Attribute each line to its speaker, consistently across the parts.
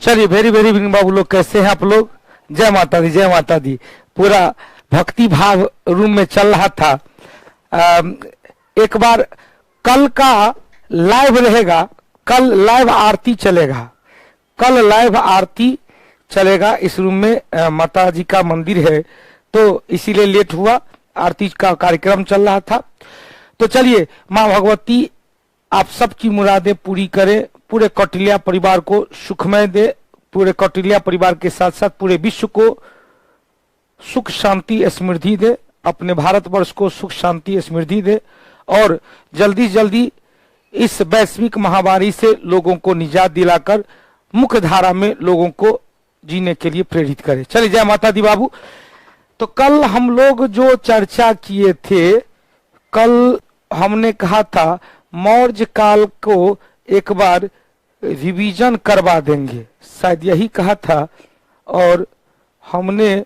Speaker 1: चलिए very very big बाबू लोग, कैसे हैं आप लोग? जय माता दी, जय माता दी। पूरा भक्ति भाव रूम में चल रहा था। एक बार कल का लाइव रहेगा, कल लाइव आरती चलेगा, कल लाइव आरती चलेगा इस रूम में। माता जी का मंदिर है तो इसीलिए लेट हुआ, आरती का कार्यक्रम चल रहा था। तो चलिए माँ भगवती आप सबकी मुरादें पूरी करें, पूरे कौटिल्या परिवार को सुखमय दे, पूरे कौटिल्या परिवार के साथ साथ पूरे विश्व को सुख शांति समृद्धि दे, अपने भारतवर्ष को सुख शांति समृद्धि दे और जल्दी जल्दी इस वैश्विक महामारी से लोगों को निजात दिलाकर मुख्य धारा में लोगों को जीने के लिए प्रेरित करे। चलिए जय माता दी बाबू। तो कल हम लोग जो चर्चा किए थे, कल हमने कहा था मौर्य काल को एक बार रिवीजन करवा देंगे, शायद यही कहा था, और हमने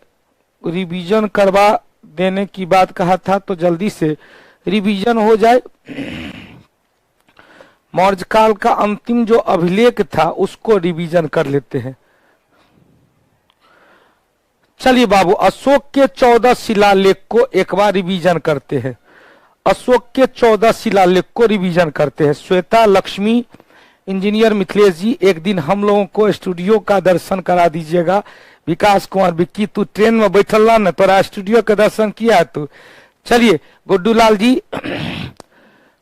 Speaker 1: रिवीजन करवा देने की बात कहा था। तो जल्दी से रिवीजन हो जाए। मौर्य काल का अंतिम जो अभिलेख था उसको रिवीजन कर लेते हैं। चलिए बाबू, अशोक के 14 शिलालेख को एक बार रिवीजन करते हैं। अशोक के 14 शिलालेख को रिवीजन करते हैं। श्वेता, लक्ष्मी, इंजीनियर मिथिलेश जी, एक दिन हम लोगों को स्टूडियो का दर्शन करा दीजिएगा। विकास कुमार, विक्की तू ट्रेन में बैठल रहा ना, तोरा स्टूडियो का दर्शन किया है तू। चलिए गुड्डू लाल जी,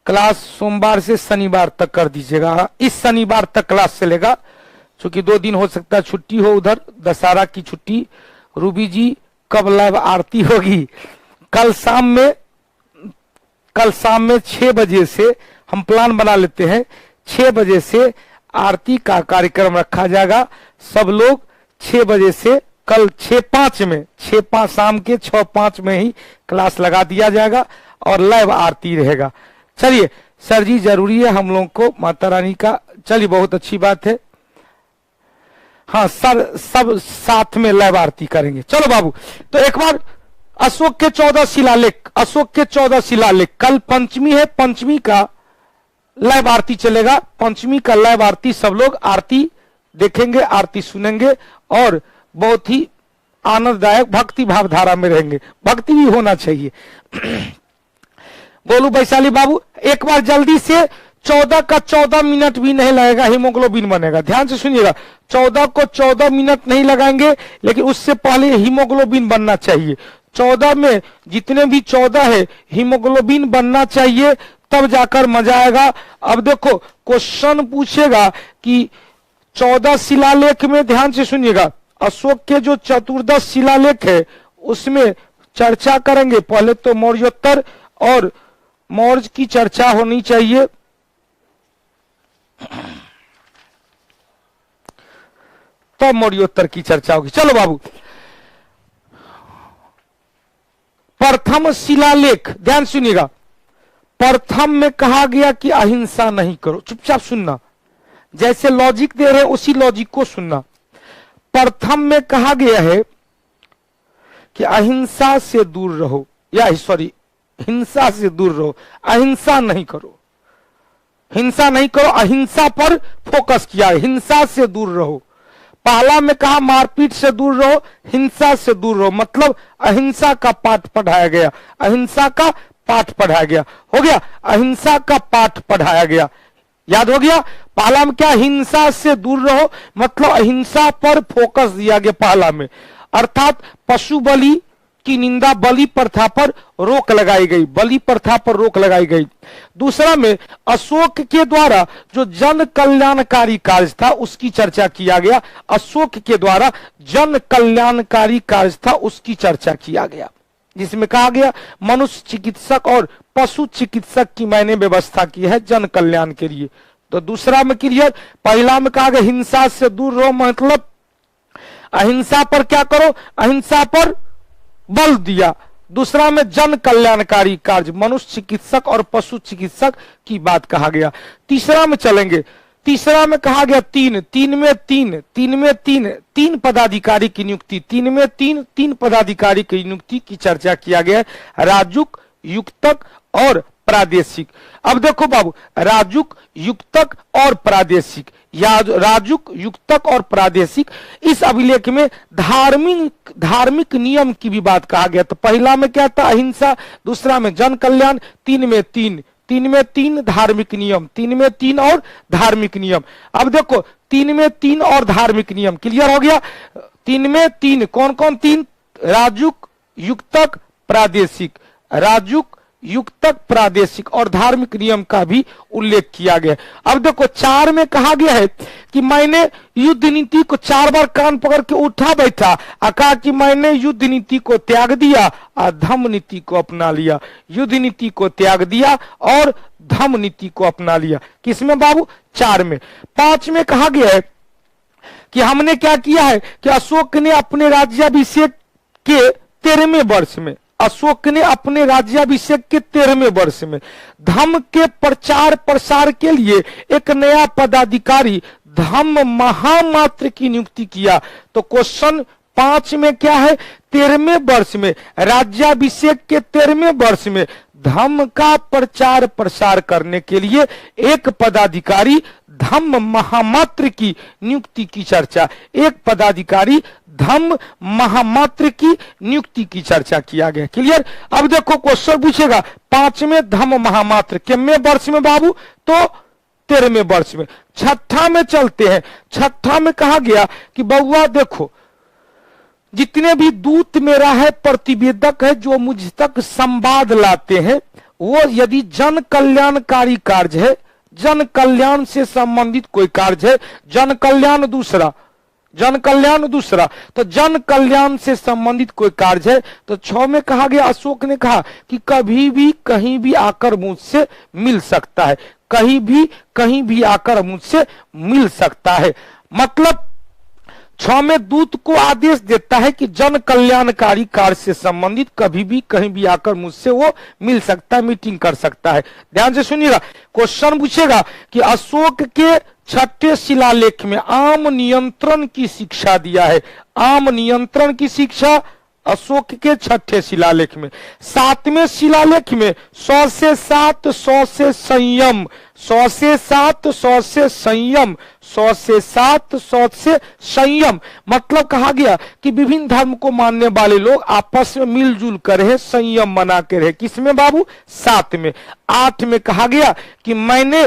Speaker 1: क्लास सोमवार से शनिवार तक कर दीजिएगा। इस शनिवार तक क्लास चलेगा, क्योंकि 2 दिन हो सकता है छुट्टी हो, उधर दशहरा की छुट्टी। रूबी जी, कब लाइव आरती होगी? कल शाम में 6 बजे से हम प्लान बना लेते हैं। 6 बजे से आरती का कार्यक्रम रखा जाएगा। सब लोग 6 बजे से कल 6:05 में, 6:05 शाम के 6:05 में ही क्लास लगा दिया जाएगा और लाइव आरती रहेगा। चलिए सर जी, जरूरी है हम लोगों को माता रानी का। चलिए बहुत अच्छी बात है। हाँ सर, सब साथ में लाइव आरती करेंगे। चलो बाबू, तो एक बार अशोक के 14 शिलालेख, अशोक के 14 शिलालेख। कल पंचमी है, पंचमी का लाइव आरती चलेगा। पंचमी का लाइव आरती, सब लोग आरती देखेंगे, आरती सुनेंगे और बहुत ही आनंददायक भक्ति भाव धारा में रहेंगे। भक्ति भी होना चाहिए। गोलू वैशाली बाबू, एक बार जल्दी से 14 का 14 मिनट भी नहीं लगेगा, हीमोग्लोबिन बनेगा। ध्यान से सुनिएगा, 14 को 14 मिनट नहीं लगाएंगे, लेकिन उससे पहले हीमोग्लोबिन बनना चाहिए। 14 में जितने भी 14 है हीमोग्लोबिन बनना चाहिए, तब जाकर मजा आएगा। अब देखो क्वेश्चन पूछेगा कि 14 शिलालेख में, ध्यान से सुनिएगा, अशोक के जो 14 शिलालेख है उसमें चर्चा करेंगे। पहले तो मौर्योत्तर और मौर्य की चर्चा होनी चाहिए। तो मौर्योत्तर की चर्चा होगी। चलो बाबू, प्रथम शिलालेख, ध्यान सुनिएगा। प्रथम में कहा गया कि अहिंसा नहीं करो। चुपचाप सुनना, जैसे लॉजिक दे रहे उसी लॉजिक को सुनना। प्रथम में कहा गया है कि अहिंसा से दूर रहो, या सॉरी, हिंसा से दूर रहो, अहिंसा नहीं करो। हिंसा नहीं करो, अहिंसा पर फोकस किया है। हिंसा से दूर रहो। पहला में कहा मारपीट से दूर रहो, हिंसा से दूर रहो, मतलब अहिंसा का पाठ पढ़ाया गया। अहिंसा का पाठ पढ़ाया गया, हो गया। अहिंसा का पाठ पढ़ाया गया, याद हो गया। पहला में क्या, हिंसा से दूर रहो, मतलब अहिंसा पर फोकस दिया गया पहला में। अर्थात पशु बलि की निंदा, बलि प्रथा पर रोक लगाई गई, बलि प्रथा पर रोक लगाई गई। दूसरा में अशोक के द्वारा जो जन कल्याणकारी कार्य था उसकी चर्चा किया गया। अशोक के द्वारा जन कल्याणकारी कार्य था उसकी चर्चा किया गया, जिसमें कहा गया मनुष्य चिकित्सक और पशु चिकित्सक की मैंने व्यवस्था की है जन कल्याण के लिए। तो दूसरा में क्लियर। पहला में कहा गया हिंसा से दूर रहो, मतलब अहिंसा पर क्या करो, अहिंसा पर बल दिया। दूसरा में जन कल्याणकारी कार्य, मनुष्य चिकित्सक और पशु चिकित्सक की बात कहा गया। तीसरा में चलेंगे। तीसरा में कहा गया तीन पदाधिकारी की नियुक्ति। तीन पदाधिकारी की नियुक्ति की चर्चा किया गया है। राजुक, युक्तक और प्रादेशिक। अब देखो बाबू, राजुक, युक्तक और प्रादेशिक, या राजुक, युक्तक और प्रादेशिक, इस अभिलेख में धार्मिक नियम की भी बात कहा गया। तो पहला में क्या था? अहिंसा, दूसरा में जन कल्याण, तीन में तीन धार्मिक नियम, 3 में 3 और धार्मिक नियम। अब देखो 3 में 3 और धार्मिक नियम क्लियर हो गया। 3 में 3 कौन कौन? 3 राजुक, युक्तक, प्रादेशिक, राजुक, युक्तक, प्रादेशिक और धार्मिक नियम का भी उल्लेख किया गया। अब देखो 4 में कहा गया है कि मैंने युद्ध नीति को 4 बार कान पकड़ के उठा बैठा, कहा कि मैंने युद्ध नीति को त्याग दिया और धम्म नीति को अपना लिया। युद्ध नीति को त्याग दिया और धम्म नीति को अपना लिया। किसमें बाबू? 4 में। 5 में कहा गया है कि हमने क्या किया है कि अशोक ने अपने राज्याभिषेक के 13वें वर्ष में, अशोक ने अपने राज्याभिषेक के 13वें वर्ष में धम्म के प्रचार प्रसार के लिए एक नया पदाधिकारी धम्म महामात्र की नियुक्ति किया। तो क्वेश्चन 5 में क्या है? 13वें वर्ष में, राज्याभिषेक के 13वें वर्ष में धम्म का प्रचार प्रसार करने के लिए एक पदाधिकारी धम्म महामात्र की नियुक्ति की चर्चा, एक पदाधिकारी धम्म महामात्र की नियुक्ति की चर्चा किया गया। क्लियर? अब देखो क्वेश्चन पूछेगा 5 में धम्म महामात्र कितने वर्ष में बाबू? तो 13वें वर्ष में। 6ठा में चलते हैं। 6ठा में कहा गया कि बउआ देखो, जितने भी दूत मेरा है, प्रतिवेदक है, जो मुझ तक संवाद लाते हैं, वो यदि जन कल्याणकारी कार्य है, जन कल्याण से संबंधित कोई कार्य है, जन कल्याण दूसरा, तो जन कल्याण से संबंधित कोई कार्य है। तो 6 में कहा गया, अशोक ने कहा कि कभी भी कहीं भी आकर मुझसे मिल सकता है, कहीं भी आकर मुझसे मिल सकता है। मतलब 6 में दूत को आदेश देता है कि जन कल्याणकारी कार्य से संबंधित कभी भी कहीं भी आकर मुझसे वो मिल सकता है, मीटिंग कर सकता है। ध्यान से सुनिएगा, क्वेश्चन पूछेगा कि अशोक के 6ठे शिलालेख में आम नियंत्रण की शिक्षा दिया है। आम नियंत्रण की शिक्षा अशोक के 6ठे शिलालेख में। 7वें शिलालेख में 100 से 7 100 से संयम, 100 से 7 100 से संयम, 100 से 7 100 से संयम। मतलब कहा गया कि विभिन्न धर्म को मानने वाले लोग आपस में मिलजुल कर रहे, संयम बना के रहे। किसमें बाबू? 7 में। 8 में कहा गया कि मैंने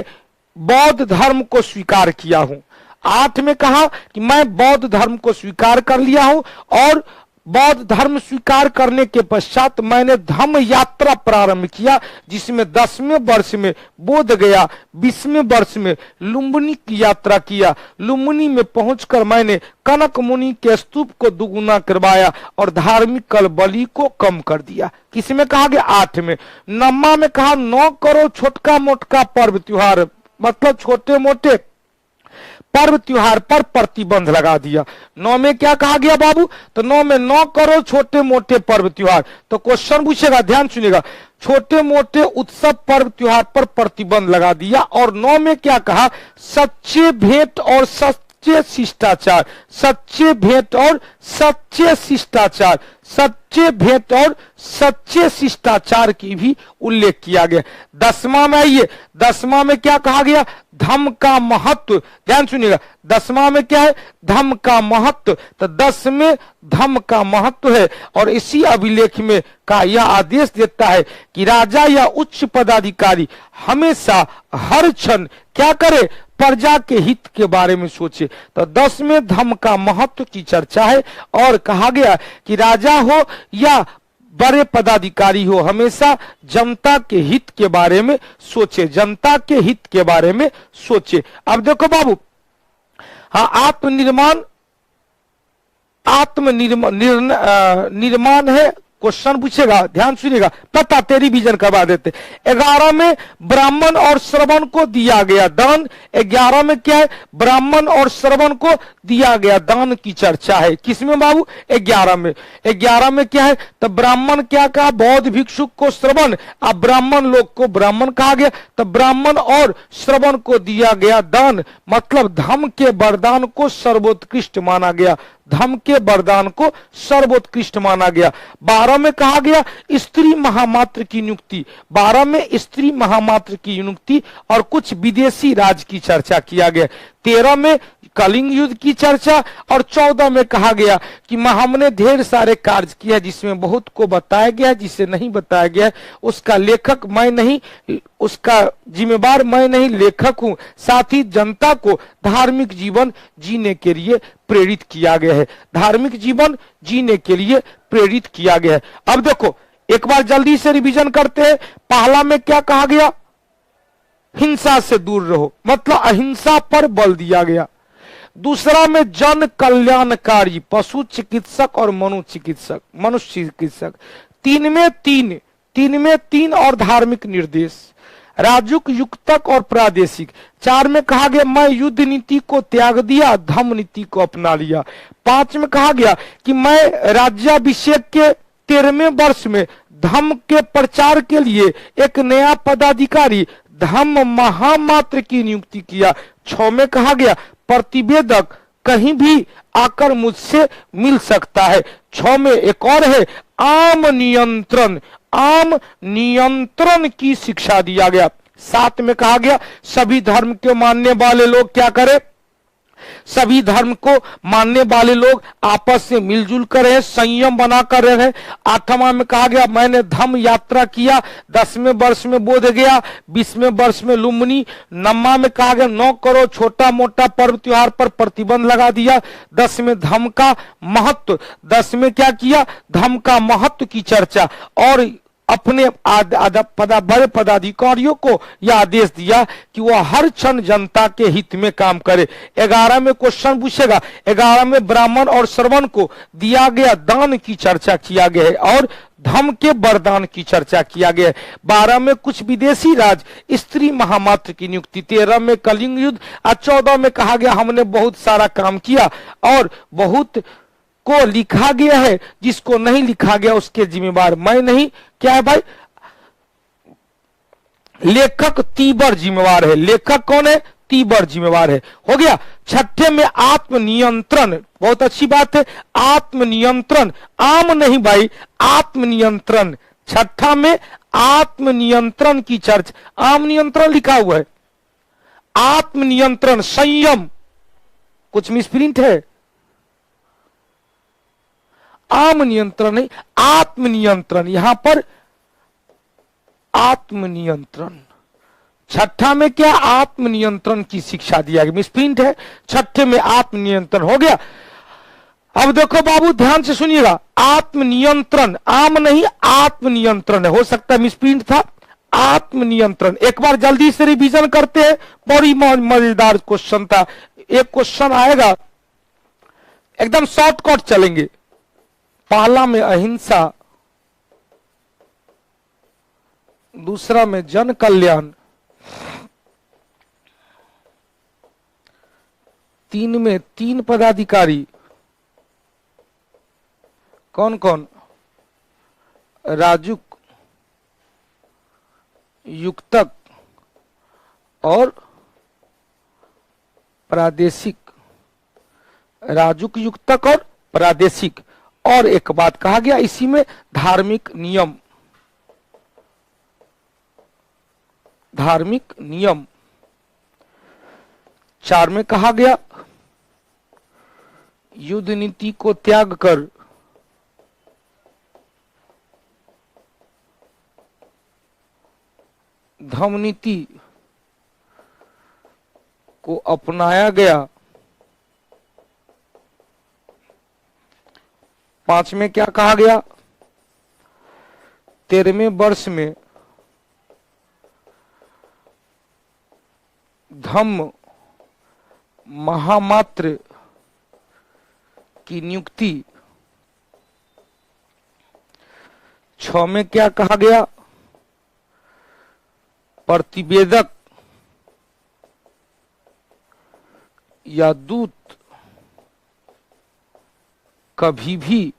Speaker 1: बौद्ध धर्म को स्वीकार किया हूं। 8 में कहा कि मैं बौद्ध धर्म को स्वीकार कर लिया हूं और बौद्ध धर्म स्वीकार करने के पश्चात मैंने धम्म यात्रा प्रारंभ किया, जिसमें 10वें वर्ष में बोध गया, 20वें वर्ष में लुम्बिनी की यात्रा किया। लुम्बिनी में पहुंचकर मैंने कनक मुनि के स्तूप को दुगुना करवाया और धार्मिक कलबली को कम कर दिया। किसमें कहा गया? 8 में। 9 में कहा 9 करो छोटका मोटका पर्व त्योहार, मतलब छोटे मोटे पर्व त्योहार पर प्रतिबंध लगा दिया। 9 में क्या कहा गया बाबू? तो 9 में 9 करो छोटे मोटे पर्व त्योहार। तो क्वेश्चन पूछेगा, ध्यान सुनिएगा, छोटे मोटे उत्सव पर्व त्योहार पर प्रतिबंध लगा दिया। और 9 में क्या कहा? सच्चे भेंट और सच्चे शिष्टाचार, सच्चे भेंट और सच्चे शिष्टाचार, सच्चे भेंट और सच्चे शिष्टाचार की भी उल्लेख किया गया। 10वां में आइए, 10वां में क्या कहा गया? धम्म का महत्व। ध्यान सुनिएगा, 10वां में क्या है? धम्म का महत्व। तो 10 में धम्म का महत्व है। और इसी अभिलेख में का यह आदेश देता है कि राजा या उच्च पदाधिकारी हमेशा हर क्षण क्या करे? प्रजा के हित के बारे में सोचे। तो 10 में धम्म का महत्व की चर्चा है और कहा गया कि राजा हो या बड़े पदाधिकारी हो, हमेशा जनता के हित के बारे में सोचे, जनता के हित के बारे में सोचे। अब देखो बाबू, हाँ, निर्माण है। क्वेश्चन पूछेगा, ध्यान सुनिएगा, पता तेरी विजन करवा देते। 11 में ब्राह्मण और श्रवण को दिया गया दान। 11 में क्या है? ब्राह्मण और श्रवण को दिया गया दान की चर्चा है। किसमें बाबू? 11 में। 11 में क्या है? तो ब्राह्मण क्या कहा? बौद्ध भिक्षुक को श्रवण, अब ब्राह्मण लोग को ब्राह्मण कहा गया। तो ब्राह्मण और श्रवण को दिया गया दान, मतलब धम्म के वरदान को सर्वोत्कृष्ट माना गया। धर्म के वरदान को सर्वोत्कृष्ट माना गया। 12 में कहा गया स्त्री महामात्र की नियुक्ति, 12 में स्त्री महामात्र की नियुक्ति और कुछ विदेशी राज की चर्चा किया गया। 13 में कलिंग युद्ध की चर्चा और 14 में कहा गया कि हमने ढेर सारे कार्य किया जिसमें बहुत को बताया गया, जिसे नहीं बताया गया उसका लेखक मैं नहीं, उसका जिम्मेवार मैं नहीं, लेखक हूं। साथ ही जनता को धार्मिक जीवन जीने के लिए प्रेरित किया गया है, धार्मिक जीवन जीने के लिए प्रेरित किया गया है। अब देखो एक बार जल्दी से रिवीजन करते हैं। पहला में क्या कहा गया? हिंसा से दूर रहो, मतलब अहिंसा पर बल दिया गया। दूसरा में जन कल्याणकारी पशु चिकित्सक और मनुष्य चिकित्सक। तीन में तीन और धार्मिक निर्देश, राजुक, युक्तक और प्रादेशिक। 4 में कहा गया मैं युद्ध नीति को त्याग दिया, धम्म नीति को अपना लिया। 5 में कहा गया कि मैं राज्याभिषेक के 13वें वर्ष में धम्म के प्रचार के लिए एक नया पदाधिकारी धम्म महामात्र की नियुक्ति किया। 6 में कहा गया प्रतिवेदक कहीं भी आकर मुझसे मिल सकता है। 6 में एक और है आम नियंत्रण की शिक्षा दिया गया। 7 में कहा गया सभी धर्म के मानने वाले लोग क्या करें? सभी धर्म को मानने वाले लोग आपस से मिलजुल कर रहे, संयम बनाकर रहे। 8वां में कहा गया मैंने धम्म यात्रा किया, 10वें वर्ष में बोध गया, 20वें वर्ष में लुम्बिनी। 9वां में कहा गया 9 करोड़ छोटा मोटा पर्व त्योहार पर प्रतिबंध लगा दिया। 10 में धम्म का महत्व, 10 में क्या किया? धम्म का महत्व की चर्चा और अपने बड़े पदाधिकारियों को यह आदेश दिया कि वह हर क्षण जनता के हित में काम करे। 11 में क्वेश्चन पूछेगा, 11 में ब्राह्मण और श्रवण को दिया गया दान की चर्चा किया गया है और धम्म के वरदान की चर्चा किया गया है। 12 में कुछ विदेशी राज स्त्री महामात्र की नियुक्ति। 13 में कलिंग युद्ध और 14 में कहा गया हमने बहुत सारा काम किया और बहुत को लिखा गया है, जिसको नहीं लिखा गया उसके जिम्मेवार मैं नहीं। क्या है भाई? लेखक तीबर जिम्मेवार है। लेखक कौन है? तीबर जिम्मेवार है। हो गया। 6ठे में आत्मनियंत्रण, बहुत अच्छी बात है। आत्मनियंत्रण, आम नहीं भाई, आत्मनियंत्रण। 6ठा में आत्मनियंत्रण की चर्चा, आम नियंत्रण लिखा हुआ है, आत्मनियंत्रण, संयम, कुछ मिसप्रिंट है, आम नियंत्रण नहीं, आत्मनियंत्रण, यहां पर आत्मनियंत्रण। 6ठा में क्या? आत्मनियंत्रण की शिक्षा दिया गया, मिसप्रिंट है। 6ठे में आत्मनियंत्रण हो गया। अब देखो बाबू ध्यान से सुनिएगा, आत्मनियंत्रण, आम नहीं आत्मनियंत्रण है, हो सकता है मिसप्रिंट था। आत्मनियंत्रण एक बार जल्दी से रिवीजन करते हैं, बड़ी मजेदार क्वेश्चन था। एक क्वेश्चन आएगा एकदम शॉर्टकट चलेंगे। पहला में अहिंसा, दूसरा में जन कल्याण, 3 में 3 पदाधिकारी, कौन कौन? राजुक, युक्तक और प्रादेशिक। राजुक, युक्तक और प्रादेशिक। और एक बात कहा गया इसी में धार्मिक नियम, धार्मिक नियम। 4 में कहा गया युद्ध नीति को त्याग कर धम्म नीति को अपनाया गया। 5 में क्या कहा गया? 13वें वर्ष में धम्म महामात्र की नियुक्ति। 6 में क्या कहा गया? प्रतिवेदक या दूत कभी भी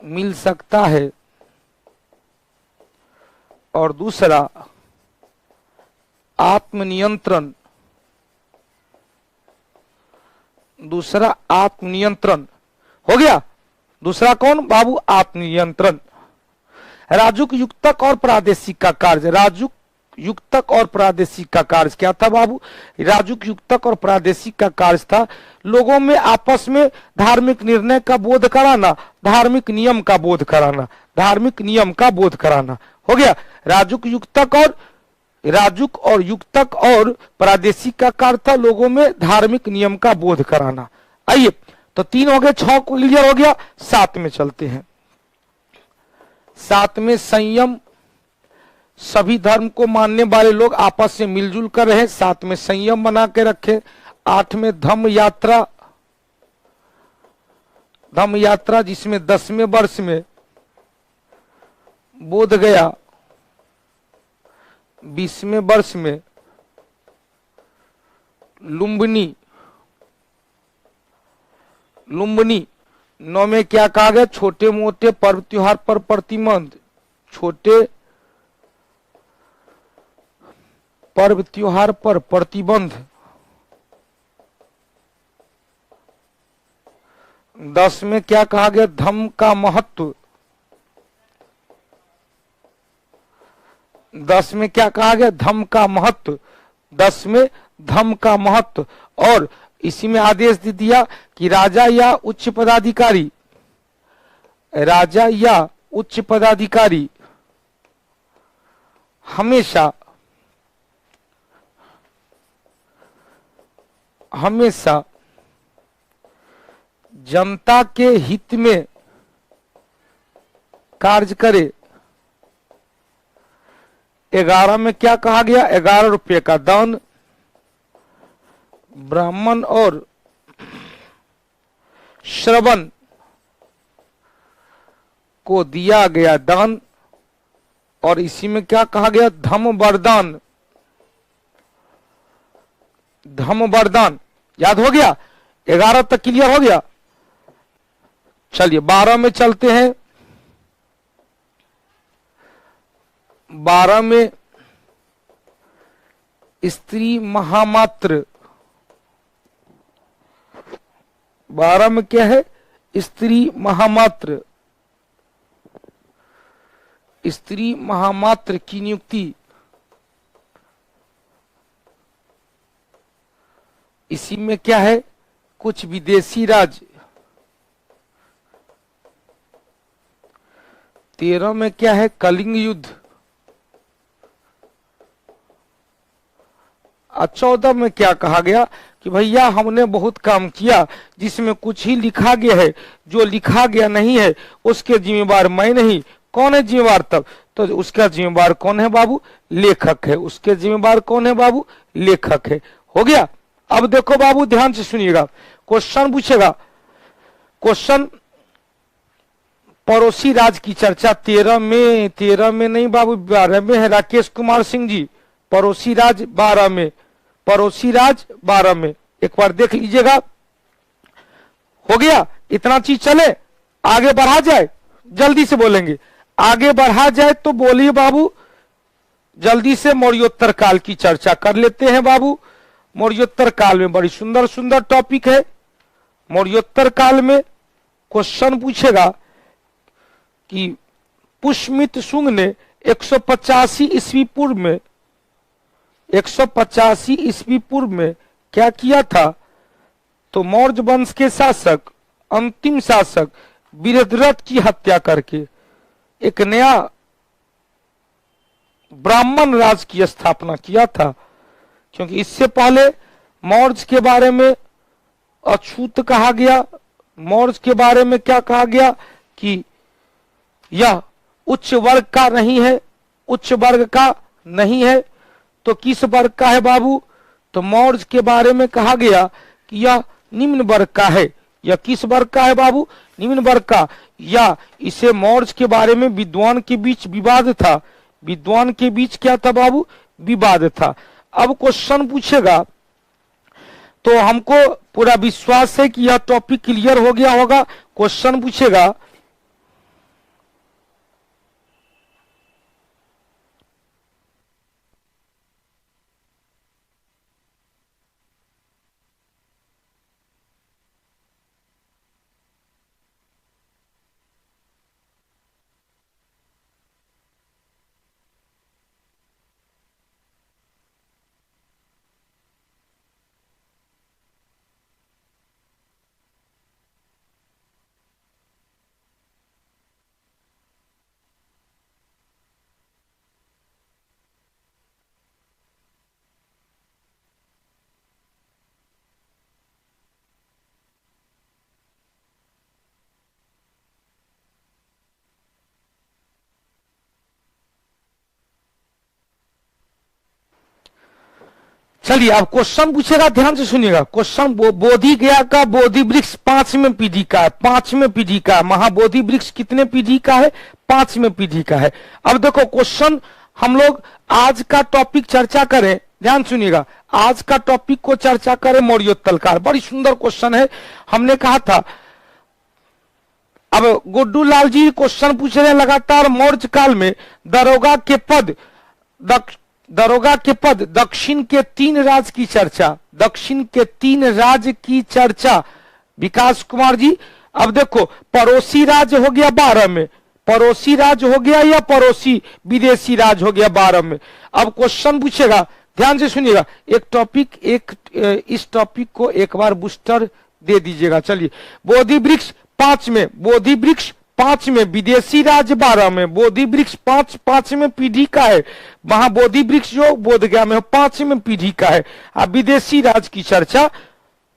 Speaker 1: मिल सकता है। और दूसरा आत्मनियंत्रण, दूसरा आत्मनियंत्रण हो गया। दूसरा कौन बाबू? आत्मनियंत्रण। राजुक युक्तक और प्रादेशिक का कार्य, राजुक युक्तक और प्रादेशिक का कार्य क्या था बाबू? राजुक युक्तक और प्रादेशिक का कार्य था लोगों में आपस में धार्मिक निर्णय का बोध कराना, धार्मिक नियम का बोध कराना, धार्मिक नियम का बोध कराना। हो गया। राजुक युक्तक और युक्तक और प्रादेशिक का कार्य था लोगों में धार्मिक नियम का बोध कराना। आइए, तो 3 हो गए, 6 क्लियर हो गया। 7 में चलते हैं। 7 में संयम, सभी धर्म को मानने वाले लोग आपस में मिलजुल कर रहे, 7 में संयम बना के रखे। 8 में धम्म यात्रा, धम्म यात्रा जिसमें 10वें वर्ष में बोध गया, 20वें वर्ष में लुम्बिनी, लुम्बिनी। 9 में क्या कहा गया? छोटे मोटे पर्व त्योहार पर प्रतिबंध, छोटे पर्व त्योहार पर प्रतिबंध। 10 में क्या कहा गया? धम्म का महत्व। 10 में क्या कहा गया? धम्म का महत्व। 10 में धम्म का महत्व। और इसी में आदेश दे दिया कि राजा या उच्च पदाधिकारी, राजा या उच्च पदाधिकारी हमेशा हमेशा जनता के हित में कार्य करे। 11 में क्या कहा गया? 11 रुपये का दान, ब्राह्मण और श्रवण को दिया गया दान। और इसी में क्या कहा गया? धम्म वरदान, धम्म वरदान। याद हो गया? 11 तक क्लियर हो गया। चलिए 12 में चलते हैं। 12 में स्त्री महामात्र, 12 में क्या है? स्त्री महामात्र, स्त्री महामात्र की नियुक्ति। इसी में क्या है? कुछ विदेशी राज्य। 13 में क्या है? कलिंग युद्ध। 14 में क्या कहा गया कि भैया हमने बहुत काम किया जिसमें कुछ ही लिखा गया है, जो लिखा गया नहीं है उसके जिम्मेवार मैं नहीं। कौन है जिम्मेवार तब? तो उसका जिम्मेवार कौन है बाबू? लेखक है। उसके जिम्मेवार कौन है बाबू? लेखक है। हो गया। अब देखो बाबू ध्यान से सुनिएगा, क्वेश्चन पूछेगा। क्वेश्चन पड़ोसी राज्य की चर्चा 13 में नहीं बाबू, 12 में है। राकेश कुमार सिंह जी, पड़ोसी राज्य 12 में, पड़ोसी राज्य 12 में। एक बार देख लीजिएगा। हो गया? इतना चीज चले, आगे बढ़ा जाए, जल्दी से बोलेंगे। आगे बढ़ा जाए तो बोलिए बाबू, जल्दी से मौर्योत्तर काल की चर्चा कर लेते हैं बाबू। मौर्योत्तर काल में बड़ी सुंदर सुंदर टॉपिक है। मौर्योत्तर काल में क्वेश्चन पूछेगा कि पुष्यमित्र शुंग ने 185 ईस्वी पूर्व में, 185 ईस्वी पूर्व में क्या किया था? तो मौर्य वंश के शासक, अंतिम शासक वीरद्रथ की हत्या करके एक नया ब्राह्मण राज की स्थापना किया था। क्योंकि इससे पहले मौर्य के बारे में अछूत कहा गया। मौर्य के बारे में क्या कहा गया कि यह उच्च वर्ग का नहीं है, उच्च वर्ग का नहीं है। तो किस वर्ग का है बाबू? तो मौर्य के बारे में कहा गया कि यह निम्न वर्ग का है। यह किस वर्ग का है बाबू? निम्न वर्ग का। या इसे मौर्य के बारे में विद्वान के बीच विवाद था। विद्वान के बीच क्या था बाबू? विवाद था। अब क्वेश्चन पूछेगा तो हमको पूरा विश्वास है कि यह टॉपिक क्लियर हो गया होगा। क्वेश्चन पूछेगा चलिए अब क्वेश्चन पूछेगा, ध्यान से सुनिएगा। क्वेश्चन, बोधि गया का बोधि वृक्ष 5वें पीढ़ी का है, 5वें पीढ़ी का। महाबोधि वृक्ष कितने पीढ़ी का है? 5वें पीढ़ी का है। अब देखो क्वेश्चन, हम लोग आज का टॉपिक चर्चा करें, ध्यान सुनिएगा, आज का टॉपिक को चर्चा करें मौर्योत्तल काल। बड़ी सुंदर क्वेश्चन है। हमने कहा था, अब गुड्डू लाल जी क्वेश्चन पूछ रहे हैं लगातार, मौर्य काल में दरोगा के पद दक्षिण के 3 राज्य की चर्चा, दक्षिण के 3 राज्य की चर्चा, विकास कुमार जी। अब देखो पड़ोसी राज्य हो गया 12 में, पड़ोसी राज्य हो गया या पड़ोसी विदेशी राज्य हो गया 12 में। अब क्वेश्चन पूछेगा, ध्यान से सुनिएगा, एक टॉपिक, इस टॉपिक को एक बार बूस्टर दे दीजिएगा। चलिए, बोधि वृक्ष 5 में, बोधि वृक्ष 5 में, विदेशी राज्य 12 में, बोधि वृक्ष 5वें पीढ़ी का है। महाबोधि वृक्ष जो बोध गया में 5वें पीढ़ी का है। अब विदेशी राज्य की चर्चा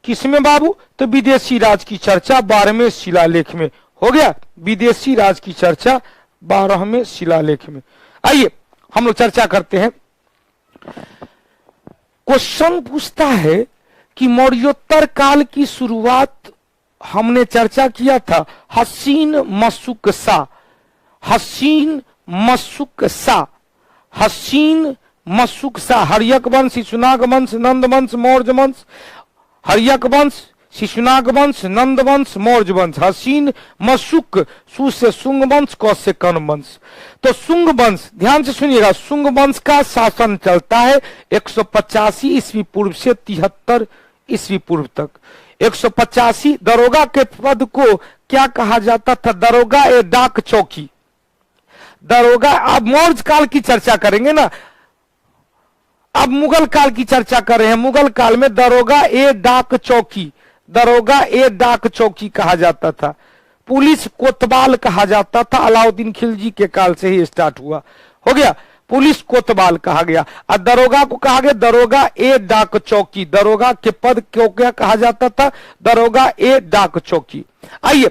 Speaker 1: किसमें बाबू? तो विदेशी राज्य की चर्चा 12वें शिलालेख में हो गया। विदेशी राज्य की चर्चा 12वें शिलालेख में। आइए हम लोग चर्चा करते हैं। क्वेश्चन पूछता है कि मौर्योत्तर काल की शुरुआत हमने चर्चा किया था हसीन मशुक सा, हसीन मशुक सा, हसीन मशुक सा, हर्यक वंश, शिशुनाग वंश, नंद वंश, मौर्य वंश, हर्यक वंश, शिशुनाग वंश, नंद वंश, मौर्य वंश, हसीन मशुक, सु से शुंग वंश, कौ से कर्ण वंश। तो शुंग वंश, ध्यान से सुनिएगा, शुंग वंश का शासन चलता है 185 ईस्वी पूर्व से 73 ईस्वी पूर्व तक। 185 दरोगा के पद को क्या कहा जाता था? दरोगा ए डाक चौकी, दरोगा। अब मौर्य काल की चर्चा करेंगे ना, अब मुगल काल की चर्चा कर रहे हैं। मुगल काल में दरोगा ए डाक चौकी, दरोगा ए डाक चौकी कहा जाता था। पुलिस कोतवाल कहा जाता था, अलाउद्दीन खिलजी के काल से ही स्टार्ट हुआ, हो गया, पुलिस कोतवाल कहा गया। और दरोगा को कहा गया दरोगा ए डाक चौकी, दरोगा के पद को क्या कहा जाता था? दरोगा ए डाक चौकी। आइए,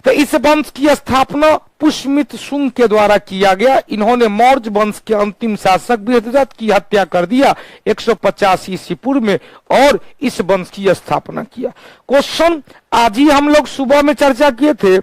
Speaker 1: तो इस वंश की स्थापना पुष्यमित्र शुंग के द्वारा किया गया। इन्होंने मौर्य वंश के अंतिम शासक बृहद्रथ की हत्या कर दिया 185 ईस्वी पूर्व में और इस वंश की स्थापना किया। क्वेश्चन आज ही हम लोग सुबह में चर्चा किए थे,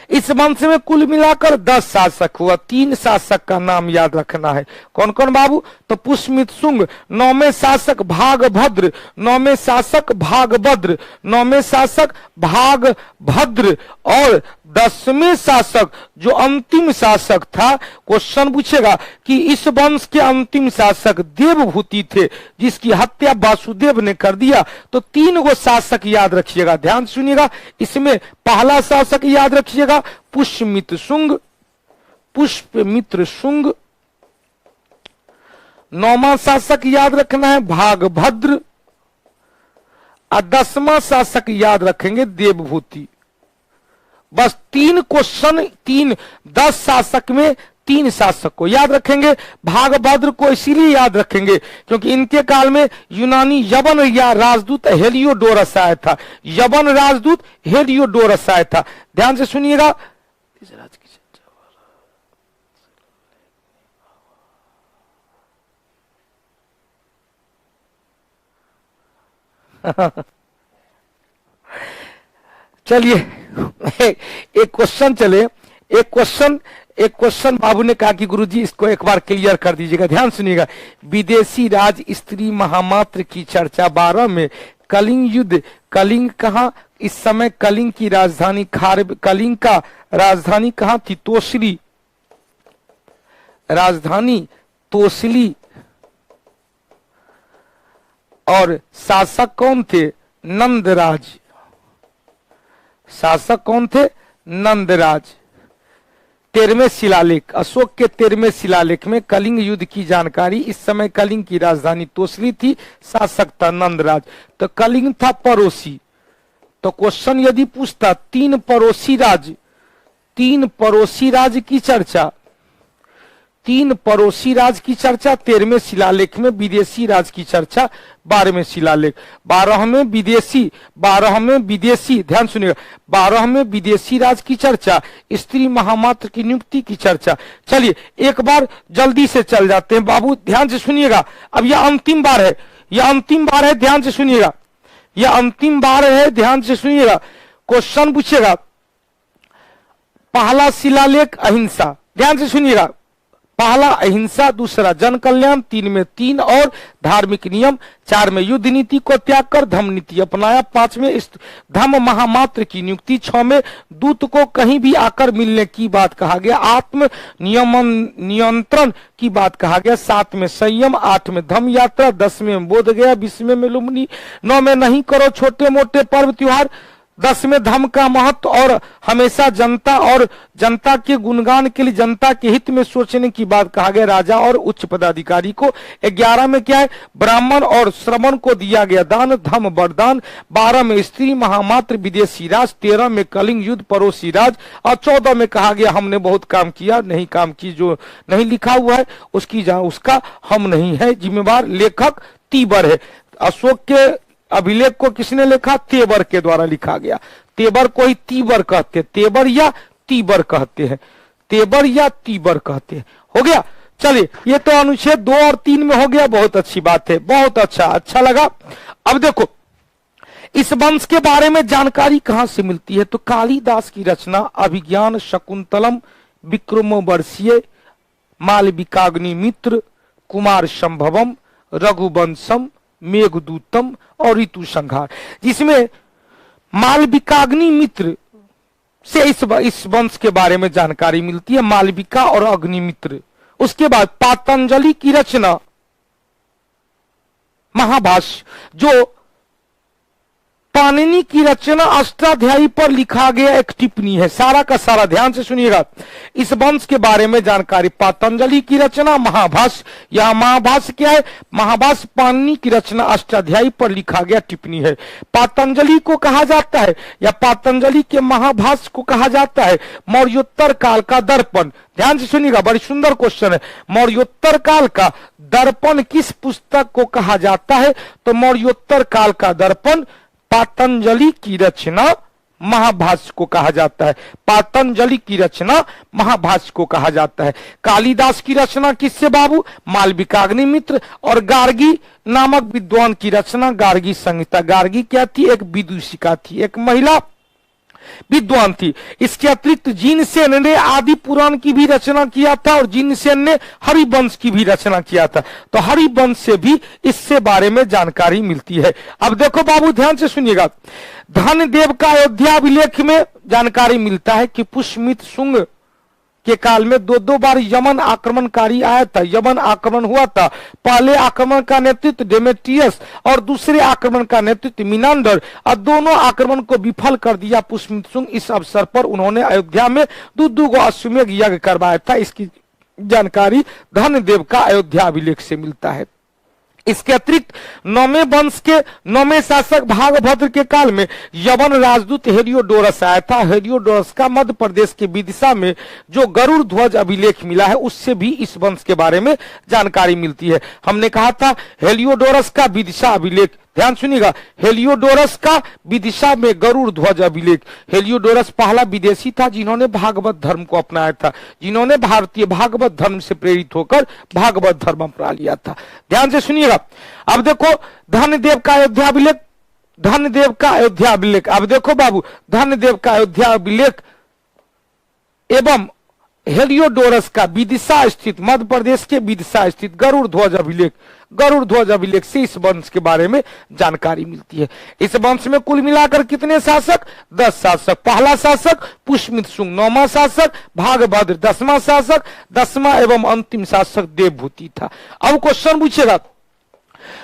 Speaker 1: इस वंश में कुल मिलाकर 10 शासक हुआ। 3 शासक का नाम याद रखना है। कौन कौन बाबू? तो पुष्यमित्र शुंग, 9वें शासक भागभद्र, 9वें शासक भागभद्र, 9वें शासक भागभद्र और 10वें शासक जो अंतिम शासक था। क्वेश्चन पूछेगा कि इस वंश के अंतिम शासक देवभूति थे, जिसकी हत्या वासुदेव ने कर दिया। तो 3 गो शासक याद रखिएगा, ध्यान सुनिएगा। इसमें पहला शासक याद रखिएगा पुष्यमित्र शुंग, पुष्यमित्र शुंग। 9वां शासक याद रखना है भागभद्र और 10वां शासक याद रखेंगे देवभूति। बस 3 क्वेश्चन, 10 शासक में 3 शासक को याद रखेंगे। भागभद्र को इसीलिए याद रखेंगे क्योंकि इनके काल में यूनानी यवन या राजदूत हेलियोडोरस आया था, यवन राजदूत हेलियोडोरस आया था। ध्यान से सुनिएगा। चलिए एक क्वेश्चन चले, एक क्वेश्चन बाबू ने कहा कि गुरुजी इसको एक बार क्लियर कर दीजिएगा। ध्यान सुनिएगा। विदेशी राज स्त्री महामात्र की चर्चा 12 में। कलिंग युद्ध, कलिंग कहाँ? इस समय कलिंग की राजधानी कलिंग का राजधानी कहाँ थी? तोसली, राजधानी तोसली। और शासक कौन थे? नंदराज। शासक कौन थे? नंदराज। 13वें शिलालेख, अशोक के 13वें शिलालेख में कलिंग युद्ध की जानकारी। इस समय कलिंग की राजधानी तोसली थी, शासक था नंदराज। तो कलिंग था पड़ोसी। तो क्वेश्चन यदि पूछता 3 पड़ोसी राज्य, 3 पड़ोसी राज्य की चर्चा, 3 पड़ोसी राज्य की चर्चा 13वें शिलालेख में, विदेशी राज्य की चर्चा 12वें शिलालेख। 12वें विदेशी, ध्यान सुनिएगा, 12वें विदेशी राज्य की चर्चा, स्त्री महामात्र की नियुक्ति की चर्चा। चलिए एक बार जल्दी से चल जाते हैं बाबू, ध्यान से सुनिएगा। अब यह अंतिम बार है, यह अंतिम बार है, ध्यान से सुनिएगा, यह अंतिम बार है, ध्यान से सुनिएगा। क्वेश्चन पूछेगा, पहला शिलालेख अहिंसा, ध्यान से सुनिएगा, पहला अहिंसा, दूसरा जन कल्याण, 3 में 3 और धार्मिक नियम, 4 में युद्ध नीति को त्याग कर धम्म नीति अपनाया, 5 में इस धम्म महामात्र की नियुक्ति, 6 में दूत को कहीं भी आकर मिलने की बात कहा गया, आत्म नियंत्रण की बात कहा गया, 7 में संयम, 8 में धम्म यात्रा, 10 में बोध गया, 20 में लुम्बिनी, 9 में नहीं करो छोटे मोटे पर्व त्योहार, 10 में धर्म का महत्व और हमेशा जनता और जनता के गुणगान के लिए जनता के हित में सोचने की बात कहा गया, राजा और उच्च पदाधिकारी को। 11 में क्या है, ब्राह्मण और श्रमण को दिया गया दान, धर्म वरदान। 12 में स्त्री महामात्र विदेशी राज, 13 में कलिंग युद्ध पड़ोसी राज, और 14 में कहा गया हमने बहुत काम किया, नहीं काम की, जो नहीं लिखा हुआ है उसका हम नहीं है जिम्मेवार। लेखक तीबर है। अशोक के अभिलेख को किसने लिखा, तेबर के द्वारा लिखा गया। तेबर को ही तीबर कहते हैं, तेबर या तीबर कहते हैं, तेबर या तीबर कहते हैं। हो गया, चलिए ये तो अनुच्छेद 2 और 3 में हो गया, बहुत अच्छी बात है, बहुत अच्छा लगा। अब देखो इस वंश के बारे में जानकारी कहां से मिलती है, तो कालिदास की रचना अभिज्ञान शकुंतलम, विक्रमोर्वशीय, मालविकाग्निमित्र, कुमार संभवम, रघुवंशम, मेघदूतम और ऋतु संहार, जिसमें मालविकाग्नि मित्र से इस वंश के बारे में जानकारी मिलती है, मालविका और अग्निमित्र। उसके बाद पातंजलि की रचना महाभाष्य, जो पाणिनि की रचना अष्टाध्यायी पर लिखा गया एक टिप्पणी है, सारा का सारा ध्यान से सुनिएगा। इस वंश के बारे में जानकारी, पातंजलि की रचना महाभाष्य, यह महाभाष्य क्या है, महाभाष्य पाणिनि की रचना अष्टाध्यायी पर लिखा गया टिप्पणी है। पातंजलि को कहा जाता है या पातंजलि के महाभाष्य को कहा जाता है मौर्योत्तर काल का दर्पण। ध्यान से सुनिएगा, बड़ी सुंदर क्वेश्चन है। मौर्योत्तर काल का दर्पण किस पुस्तक को कहा जाता है, तो मौर्योत्तर काल का दर्पण पातंजलि की रचना महाभाष्य को कहा जाता है, पातंजलि की रचना महाभाष्य को कहा जाता है। कालिदास की रचना किससे बाबू, मालविकाग्निमित्र, और गार्गी नामक विद्वान की रचना गार्गी संहिता। गार्गी क्या थी, एक विदूषिका थी, एक महिला विद्वान थी। इसके अतिरिक्त जिनसेन ने आदि पुराण की भी रचना किया था और जिनसेन ने हरिवंश की भी रचना किया था, तो हरिवंश से भी इससे बारे में जानकारी मिलती है। अब देखो बाबू ध्यान से सुनिएगा, धनदेव का अयोध्या अभिलेख में जानकारी मिलता है कि पुष्यमित्र शुंग के काल में 2 बार यमन आक्रमणकारी आया था, यमन आक्रमण हुआ था। पहले आक्रमण का नेतृत्व डेमेट्रियस और दूसरे आक्रमण का नेतृत्व मिनांडर, और दोनों आक्रमण को विफल कर दिया पुष्यमित्र शुंग। इस अवसर पर उन्होंने अयोध्या में 2 अश्वमेध यज्ञ करवाया था। इसकी जानकारी धनदेव का अयोध्या अभिलेख से मिलता है। इसके अतिरिक्त 9वें वंश के 9वें शासक भागभद्र के काल में यवन राजदूत हेलियोडोरस आया था। हेलियोडोरस का मध्य प्रदेश के विदिशा में जो गरुड़ ध्वज अभिलेख मिला है, उससे भी इस वंश के बारे में जानकारी मिलती है। हमने कहा था हेलियोडोरस का विदिशा अभिलेख, ध्यान सुनिएगा, हेलियोडोरस का विदिशा में गरुड़ ध्वज अभिलेख। हेलियोडोरस पहला विदेशी था जिन्होंने भागवत धर्म को अपनाया था, जिन्होंने भारतीय भागवत धर्म से प्रेरित होकर भागवत धर्म अपना लिया था। ध्यान से सुनिएगा। अब देखो धनदेव का अयोध्या अभिलेख, धनदेव का अयोध्या अभिलेख। अब देखो बाबू, धनदेव का अयोध्या अभिलेख एवं हेलियोडोरस का विदिशा स्थित, मध्य प्रदेश के विदिशा स्थित गरुड़ ध्वज अभिलेख, गरुड़ ध्वज अभिलेख से इस वंश के बारे में जानकारी मिलती है। इस वंश में कुल मिलाकर कितने शासक, 10 शासक। पहला शासक पुष्यमित्र शुंग, 9वां शासक भागभद्र, 10वां शासक, 10वां एवं अंतिम शासक देवभूति था। अब क्वेश्चन पूछेगा,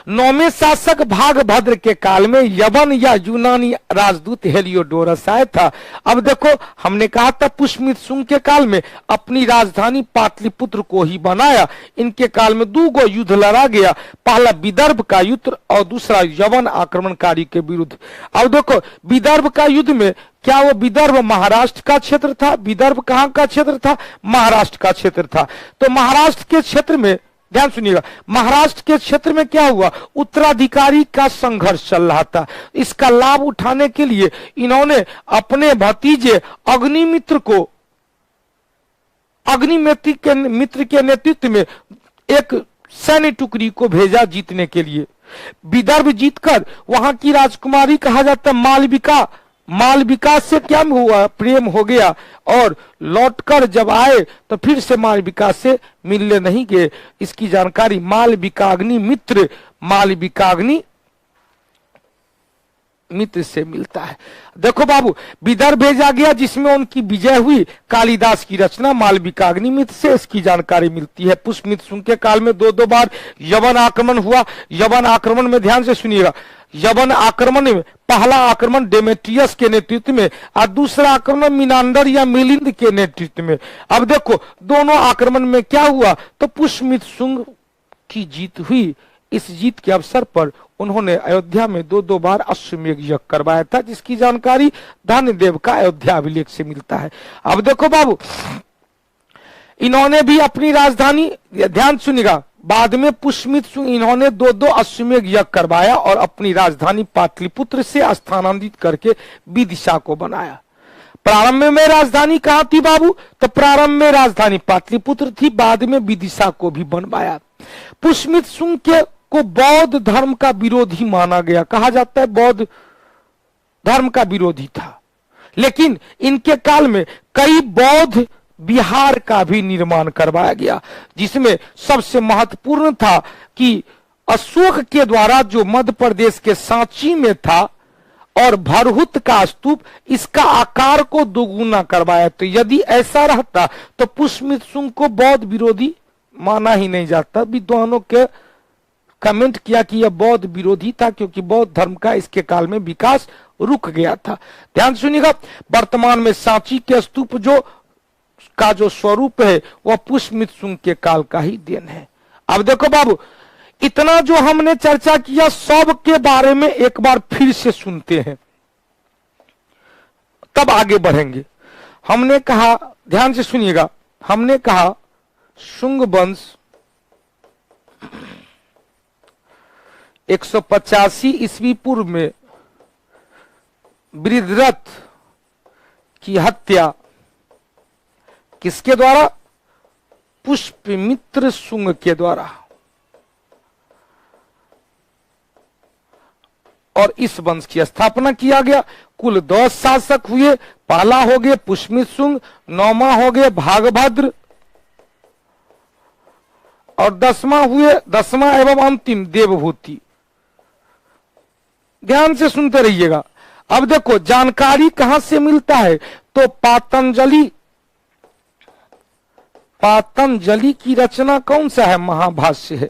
Speaker 1: 9वें शासक भागभद्र के काल में यवन या यूनानी राजदूत हेलियोडोरस आया था। अब देखो हमने कहा था पुष्यमित्र शुंग के काल में अपनी राजधानी पाटलिपुत्र को ही बनाया। इनके काल में 2 युद्ध लड़ा गया, पहला विदर्भ का युद्ध और दूसरा यवन आक्रमणकारी के विरुद्ध। अब देखो विदर्भ का युद्ध में क्या वो विदर्भ महाराष्ट्र का क्षेत्र था, विदर्भ कहां का क्षेत्र था, महाराष्ट्र का क्षेत्र था। तो महाराष्ट्र के क्षेत्र में ध्यान सुनिएगा, महाराष्ट्र के क्षेत्र में क्या हुआ, उत्तराधिकारी का संघर्ष चल रहा था। इसका लाभ उठाने के लिए इन्होंने अपने भतीजे अग्निमित्र को, अग्निमित्र के नेतृत्व में एक सैन्य टुकड़ी को भेजा जीतने के लिए। विदर्भ जीतकर वहां की राजकुमारी कहा जाता है मालविका, मालविका से क्या हुआ, प्रेम हो गया और लौटकर जब आए तो फिर से मालविका से मिलने नहीं गए। इसकी जानकारी मालविकाग्नि मित्र, मालविकाग्नि मित्र से मिलता है। देखो बाबू, विदर्भ भेजा गया जिसमें उनकी विजय हुई। कालिदास की रचना मालविकाग्नि मित्र से इसकी जानकारी मिलती है। पुष्यमित्र शुंग के काल में दो बार यवन आक्रमण हुआ। यवन आक्रमण में ध्यान से सुनिएगा, यवन आक्रमण में पहला आक्रमण डेमेट्रियस के नेतृत्व में और दूसरा आक्रमण मिनांडर या मिलिंद के नेतृत्व में। अब देखो दोनों आक्रमण में क्या हुआ, तो पुष्यमित्र शुंग की जीत हुई। इस जीत के अवसर पर उन्होंने अयोध्या में दो बार अश्वमेध यज्ञ करवाया था, जिसकी जानकारी धन्यदेव का अयोध्या अभिलेख से मिलता है। अब देखो बाबू, इन्होंने भी अपनी राजधानी, ध्यान सुनिएगा, बाद में पुष्यमित्र शुंग इन्होंने दो अश्वमेध यज्ञ करवाया और अपनी राजधानी पाटलिपुत्र से स्थानांतरित करके विदिशा को बनाया। प्रारंभ में राजधानी कहां थी बाबू, तो प्रारंभ में राजधानी पाटलिपुत्र थी, बाद में विदिशा को भी बनवाया। पुष्यमित्र शुंग के को बौद्ध धर्म का विरोधी माना गया, कहा जाता है बौद्ध धर्म का विरोधी था। लेकिन इनके काल में कई बौद्ध विहार का भी निर्माण करवाया गया, जिसमें सबसे महत्वपूर्ण था कि अशोक के द्वारा जो मध्य प्रदेश के सांची में था और भरहुत का स्तूप, इसका आकार को दोगुना करवाया। तो यदि ऐसा रहता तो पुष्यमित्र शुंग को बौद्ध विरोधी माना ही नहीं जाता। विद्वानों के कमेंट किया कि यह बौद्ध विरोधी था, क्योंकि बौद्ध धर्म का इसके काल में विकास रुक गया था। ध्यान सुनिएगा, वर्तमान में सांची के स्तूप जो स्वरूप है वह पुष्यमित्र शुंग के काल का ही देन है। अब देखो बाबू, इतना जो हमने चर्चा किया सब के बारे में एक बार फिर से सुनते हैं, तब आगे बढ़ेंगे। हमने कहा, ध्यान से सुनिएगा, हमने कहा शुंग वंश 185 ईस्वी पूर्व में वृद्धरथ की हत्या किसके द्वारा, पुष्यमित्र शुंग के द्वारा, और इस वंश की स्थापना किया गया। कुल 10 शासक हुए। पहला हो गए पुष्यमित्र शुंग, 9वां हो गए भागभद्र और 10वां एवं अंतिम देवभूति। ध्यान से सुनते रहिएगा। अब देखो जानकारी कहां से मिलता है, तो पातंजलि की रचना कौन सा है, महाभाष्य है,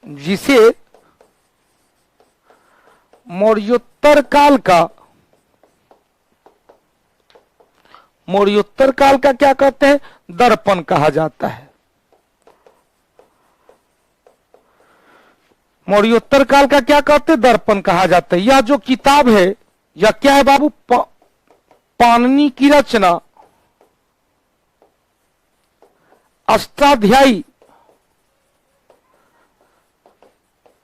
Speaker 1: जिसे मौर्योत्तर काल का क्या कहते हैं, दर्पण कहा जाता है। मौर्योत्तर काल का क्या कहते हैं, दर्पण कहा जाता है। यह जो किताब है यह क्या है बाबू, पाणिनि की रचना, अष्टाध्यायी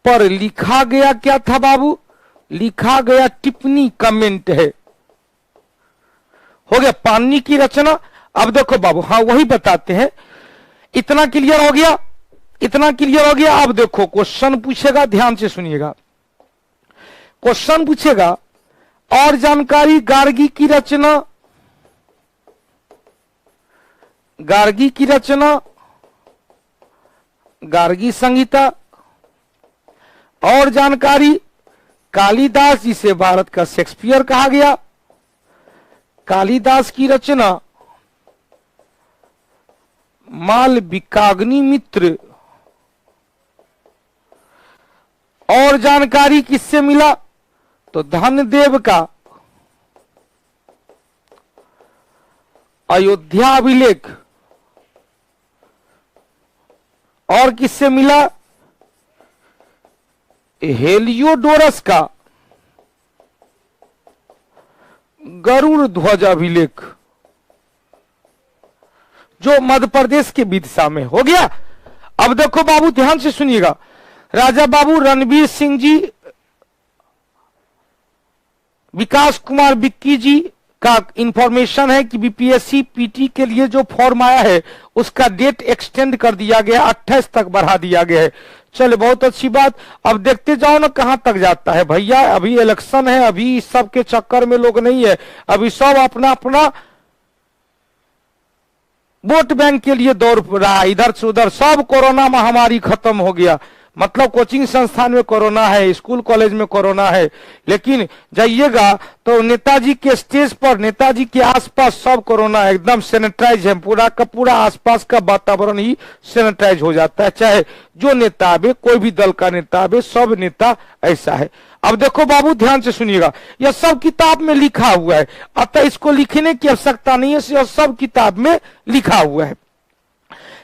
Speaker 1: पर लिखा गया क्या था बाबू, लिखा गया टिप्पणी, कमेंट है। हो गया पाणिनि की रचना। अब देखो बाबू, हाँ वही बताते हैं। इतना क्लियर हो गया, इतना क्लियर हो गया। अब देखो क्वेश्चन पूछेगा, ध्यान से सुनिएगा। क्वेश्चन पूछेगा और जानकारी, गार्गी की रचना, गार्गी की रचना, गार्गी संहिता, और जानकारी कालिदास, जिसे भारत का शेक्सपियर कहा गया, कालिदास की रचना मालविकाग्नि मित्र, और जानकारी किससे मिला, तो धन्यदेव का अयोध्या अभिलेख, और किससे मिला, हेलियोडोरस का गरुड़ ध्वज अभिलेख, जो मध्य प्रदेश के विदिशा में। हो गया। अब देखो बाबू ध्यान से सुनिएगा, राजा बाबू रणवीर सिंह जी, विकास कुमार बिक्की जी, का इंफॉर्मेशन है कि बीपीएससी पीटी के लिए जो फॉर्म आया है उसका डेट एक्सटेंड कर दिया गया, 28 तक बढ़ा दिया गया है। चलो बहुत अच्छी बात। अब देखते जाओ ना कहां तक जाता है भैया। अभी इलेक्शन है, अभी इस सब के चक्कर में लोग नहीं है, अभी सब अपना अपना वोट बैंक के लिए दौड़ रहा है इधर से उधर। सब कोरोना महामारी खत्म हो गया, मतलब कोचिंग संस्थान में कोरोना है, स्कूल कॉलेज में कोरोना है, लेकिन जाइएगा तो नेताजी के स्टेज पर, नेताजी के आसपास सब कोरोना एकदम सैनिटाइज है, पूरा का पूरा आसपास का वातावरण ही सैनिटाइज हो जाता है। चाहे जो नेता आवे, कोई भी दल का नेता आवे, सब नेता ऐसा है। अब देखो बाबू ध्यान से सुनिएगा, यह सब किताब में लिखा हुआ है, अतः इसको लिखने की आवश्यकता नहीं है, यह सब किताब में लिखा हुआ है।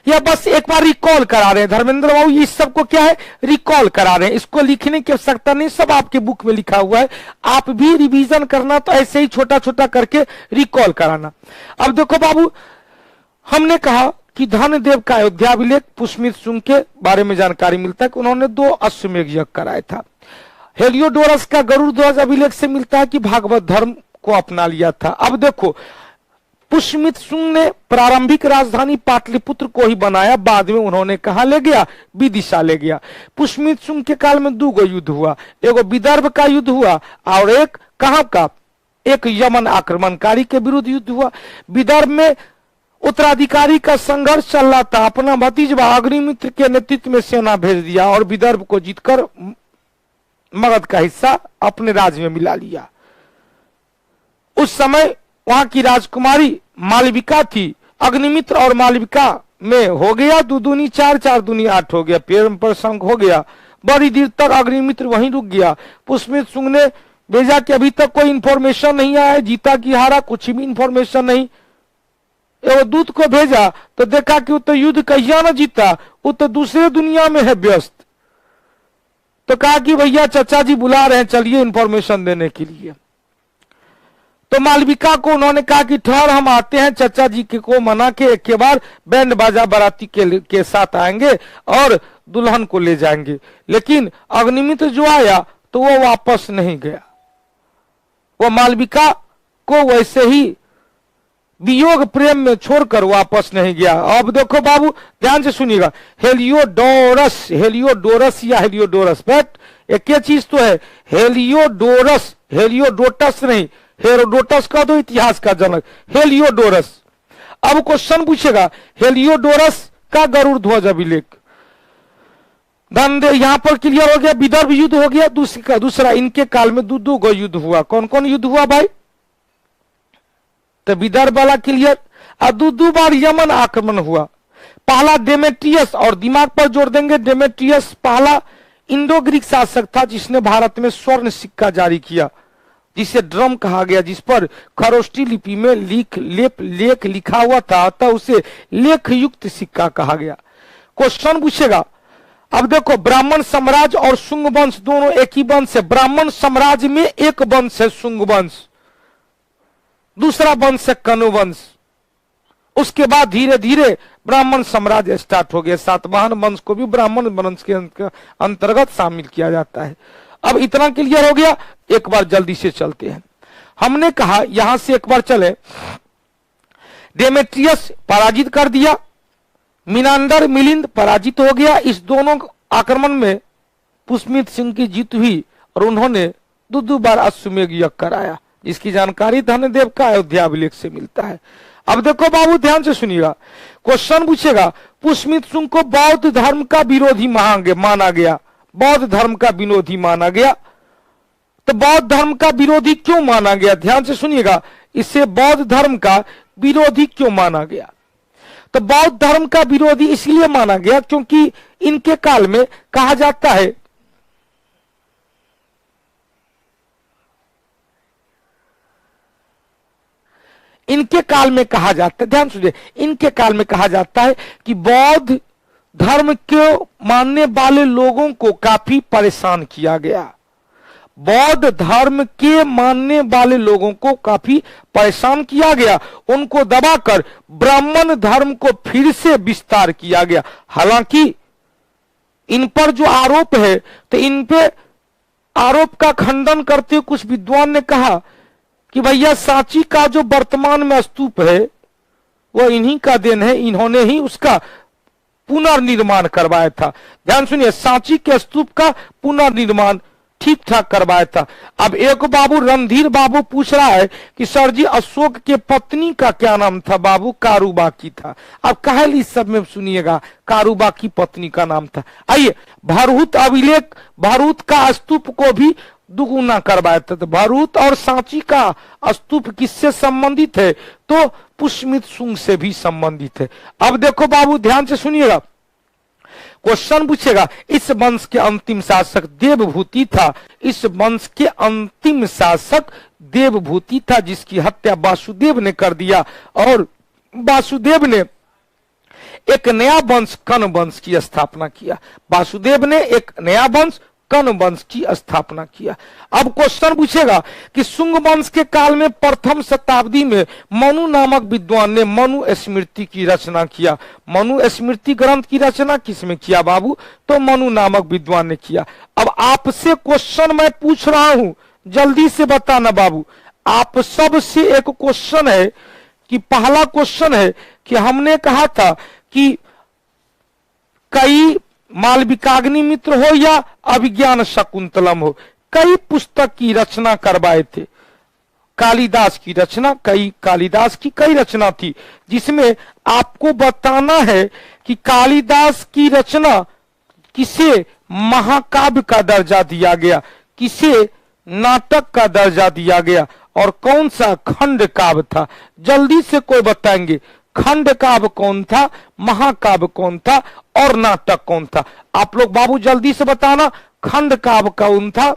Speaker 1: या बस एक बार रिकॉल करा रहे हैं धर्मेंद्र बाबू, इस सब को क्या है रिकॉल करा रहे हैं, इसको लिखने की आवश्यकता नहीं, सब आपके बुक में लिखा हुआ है। आप भी रिवीजन करना तो ऐसे ही छोटा छोटा करके रिकॉल कराना। अब देखो बाबू, हमने कहा कि धनदेव का अयोध्या अभिलेख पुष्मित सुंग के बारे में जानकारी मिलता है कि उन्होंने 2 अश्वमेध यज्ञ कराया था। हेलियोडोरस का गरुड़ ध्वज अभिलेख से मिलता है कि भागवत धर्म को अपना लिया था। अब देखो पुष्मित सुंग ने प्रारंभिक राजधानी पाटलिपुत्र को ही बनाया, बाद में उन्होंने कहा ले गया, विदिशा ले गया। पुष्मित सुंग के काल में 2 युद्ध हुआ, एगो विदर्भ का युद्ध हुआ और एक कहां का, एक यमन आक्रमणकारी के विरुद्ध युद्ध हुआ। विदर्भ में उत्तराधिकारी का संघर्ष चल रहा था, अपना भतीजा अग्निमित्र के नेतृत्व में सेना भेज दिया और विदर्भ को जीतकर मगध का हिस्सा अपने राज्य में मिला लिया। उस समय वहां की राजकुमारी मालविका थी, अग्निमित्र और मालविका में हो गया 2 दूनी 4, 4 दूनी 8 हो गया, प्रेम प्रसंग हो गया। बड़ी देर तक अग्निमित्र वहीं रुक गया। पुष्मित सुंग ने भेजा कि अभी तक कोई इंफॉर्मेशन नहीं आया, जीता कि हारा कुछ भी इंफॉर्मेशन नहीं। वो दूत को भेजा तो देखा कि वो तो युद्ध कहिया ना जीता, वो तो दूसरे दुनिया में है व्यस्त। तो कहा कि भैया चाचा जी बुला रहे हैं, चलिए इंफॉर्मेशन देने के लिए। तो मालविका को उन्होंने कहा कि ठहर, हम आते हैं। चाचा जी के को मना के एक के बार बैंड बाजा बाराती के साथ आएंगे और दुल्हन को ले जाएंगे। लेकिन अग्निमित्र जो आया तो वो वापस नहीं गया, वो मालविका को वैसे ही वियोग प्रेम में छोड़कर वापस नहीं गया। अब देखो बाबू ध्यान से सुनिएगा, हेलियोडोरस, हेलियोडोरस या हेलियोडोरस, बट एक ही चीज तो है, हेलियोडोरस, हेलियोडोटस नहीं, हेरोडोटस का तो इतिहास का जनक, हेलियोडोरस। अब क्वेश्चन पूछेगा हेलियोडोरस का गरुड़ ध्वज अभिलेख, धनदेव यहां पर क्लियर हो गया, विदर्भ युद्ध हो गया। दूसरा इनके काल में 2 युद्ध हुआ। कौन कौन युद्ध हुआ भाई? तो विदर्भ वाला क्लियर। और 2 बार यमन आक्रमण हुआ। पहला डेमेट्रियस, और दिमाग पर जोड़ देंगे, डेमेट्रियस पहला इंडो ग्रीक शासक था जिसने भारत में स्वर्ण सिक्का जारी किया, जिसे ड्रम कहा गया, जिस पर खरोष्टी लिपि में लेख लिखा हुआ था, अतः उसे लेख युक्त सिक्का कहा गया। क्वेश्चन पूछेगा, अब देखो ब्राह्मण साम्राज्य और शुंग वंश दोनों एक ही वंश है। ब्राह्मण साम्राज्य में एक वंश है शुंग वंश, दूसरा वंश है कनु वंश। उसके बाद धीरे धीरे ब्राह्मण साम्राज्य स्टार्ट हो गया। सातवाहन वंश को भी ब्राह्मण वंश के अंतर्गत शामिल किया जाता है। अब इतना क्लियर हो गया, एक बार जल्दी से चलते हैं। हमने कहा यहां से एक बार चले, डेमेट्रियस पराजित कर दिया, मिनांडर मिलिंद पराजित हो गया। इस दोनों आक्रमण में पुष्मित सिंह की जीत हुई और उन्होंने 2 बार अश्वमेध यज्ञ कराया, जिसकी जानकारी धनदेव का अयोध्या अभिलेख से मिलता है। अब देखो बाबू ध्यान से सुनिएगा, क्वेश्चन पूछेगा, पुष्मित सिंह को बौद्ध धर्म का विरोधी माना गया, बौद्ध धर्म का विरोधी माना गया। तो बौद्ध धर्म का विरोधी क्यों माना गया? ध्यान से सुनिएगा, इसे बौद्ध धर्म का विरोधी क्यों माना गया? तो बौद्ध धर्म का विरोधी इसलिए माना गया क्योंकि इनके काल में कहा जाता है, इनके काल में कहा जाता है, ध्यान सुनिए, इनके काल में कहा जाता है कि बौद्ध धर्म को मानने वाले लोगों को काफी परेशान किया गया। बौद्ध धर्म के मानने वाले लोगों को काफी परेशान किया गया, उनको दबाकर ब्राह्मण धर्म को फिर से विस्तार किया गया। हालांकि इन पर जो आरोप है, तो इन पे आरोप का खंडन करते हुए कुछ विद्वान ने कहा कि भैया सांची का जो वर्तमान में स्तूप है वह इन्हीं का देन है, इन्होंने ही उसका पुनर्निर्माण करवाया था। ध्यान सुनिए, सांची के स्तूप का पुनर्निर्माण ठीक ठाक करवाया था। अब एक बाबू रणधीर बाबू पूछ रहा है कि सर जी अशोक के पत्नी का क्या नाम था? बाबू कारूबाकी था। अब कहल इस सब में सुनिएगा, कारूबाकी पत्नी का नाम था। आइए, भरहुत अभिलेख, भरहुत का स्तूप को भी दुगुना करवाया था। तो भरहुत और सांची का स्तूप किससे संबंधित है? तो पुष्यमित शुंग से भी संबंधित है। अब देखो बाबू ध्यान से सुनिएगा, क्वेश्चन पूछेगा, इस वंश के अंतिम शासक देवभूति था। इस वंश के अंतिम शासक देवभूति था जिसकी हत्या वासुदेव ने कर दिया, और वासुदेव ने एक नया वंश कण वंश की स्थापना किया। वासुदेव ने एक नया वंश कण वंश की स्थापना किया। अब क्वेश्चन पूछेगा कि शुंग वंश के काल में प्रथम शताब्दी में मनु नामक विद्वान ने मनु स्मृति की रचना किया। मनु स्मृति ग्रंथ की रचना किसमें किया बाबू? तो मनु नामक विद्वान ने किया। अब आपसे क्वेश्चन मैं पूछ रहा हूं, जल्दी से बताना बाबू। आप सब से एक क्वेश्चन है कि पहला क्वेश्चन है कि हमने कहा था कि कई मालविकाग्नि मित्र हो या अभिज्ञान शकुंतलम हो, कई पुस्तक की रचना करवाए थे। कालिदास की रचना, कालिदास की कई रचना थी, जिसमें आपको बताना है कि कालिदास की रचना किसे महाकाव्य का दर्जा दिया गया, किसे नाटक का दर्जा दिया गया, और कौन सा खंड काव्य था। जल्दी से कोई बताएंगे, खंड काव्य कौन था, महाकाव्य कौन था, और नाटक कौन था? आप लोग बाबू जल्दी से बताना, खंड काव्य कौन था?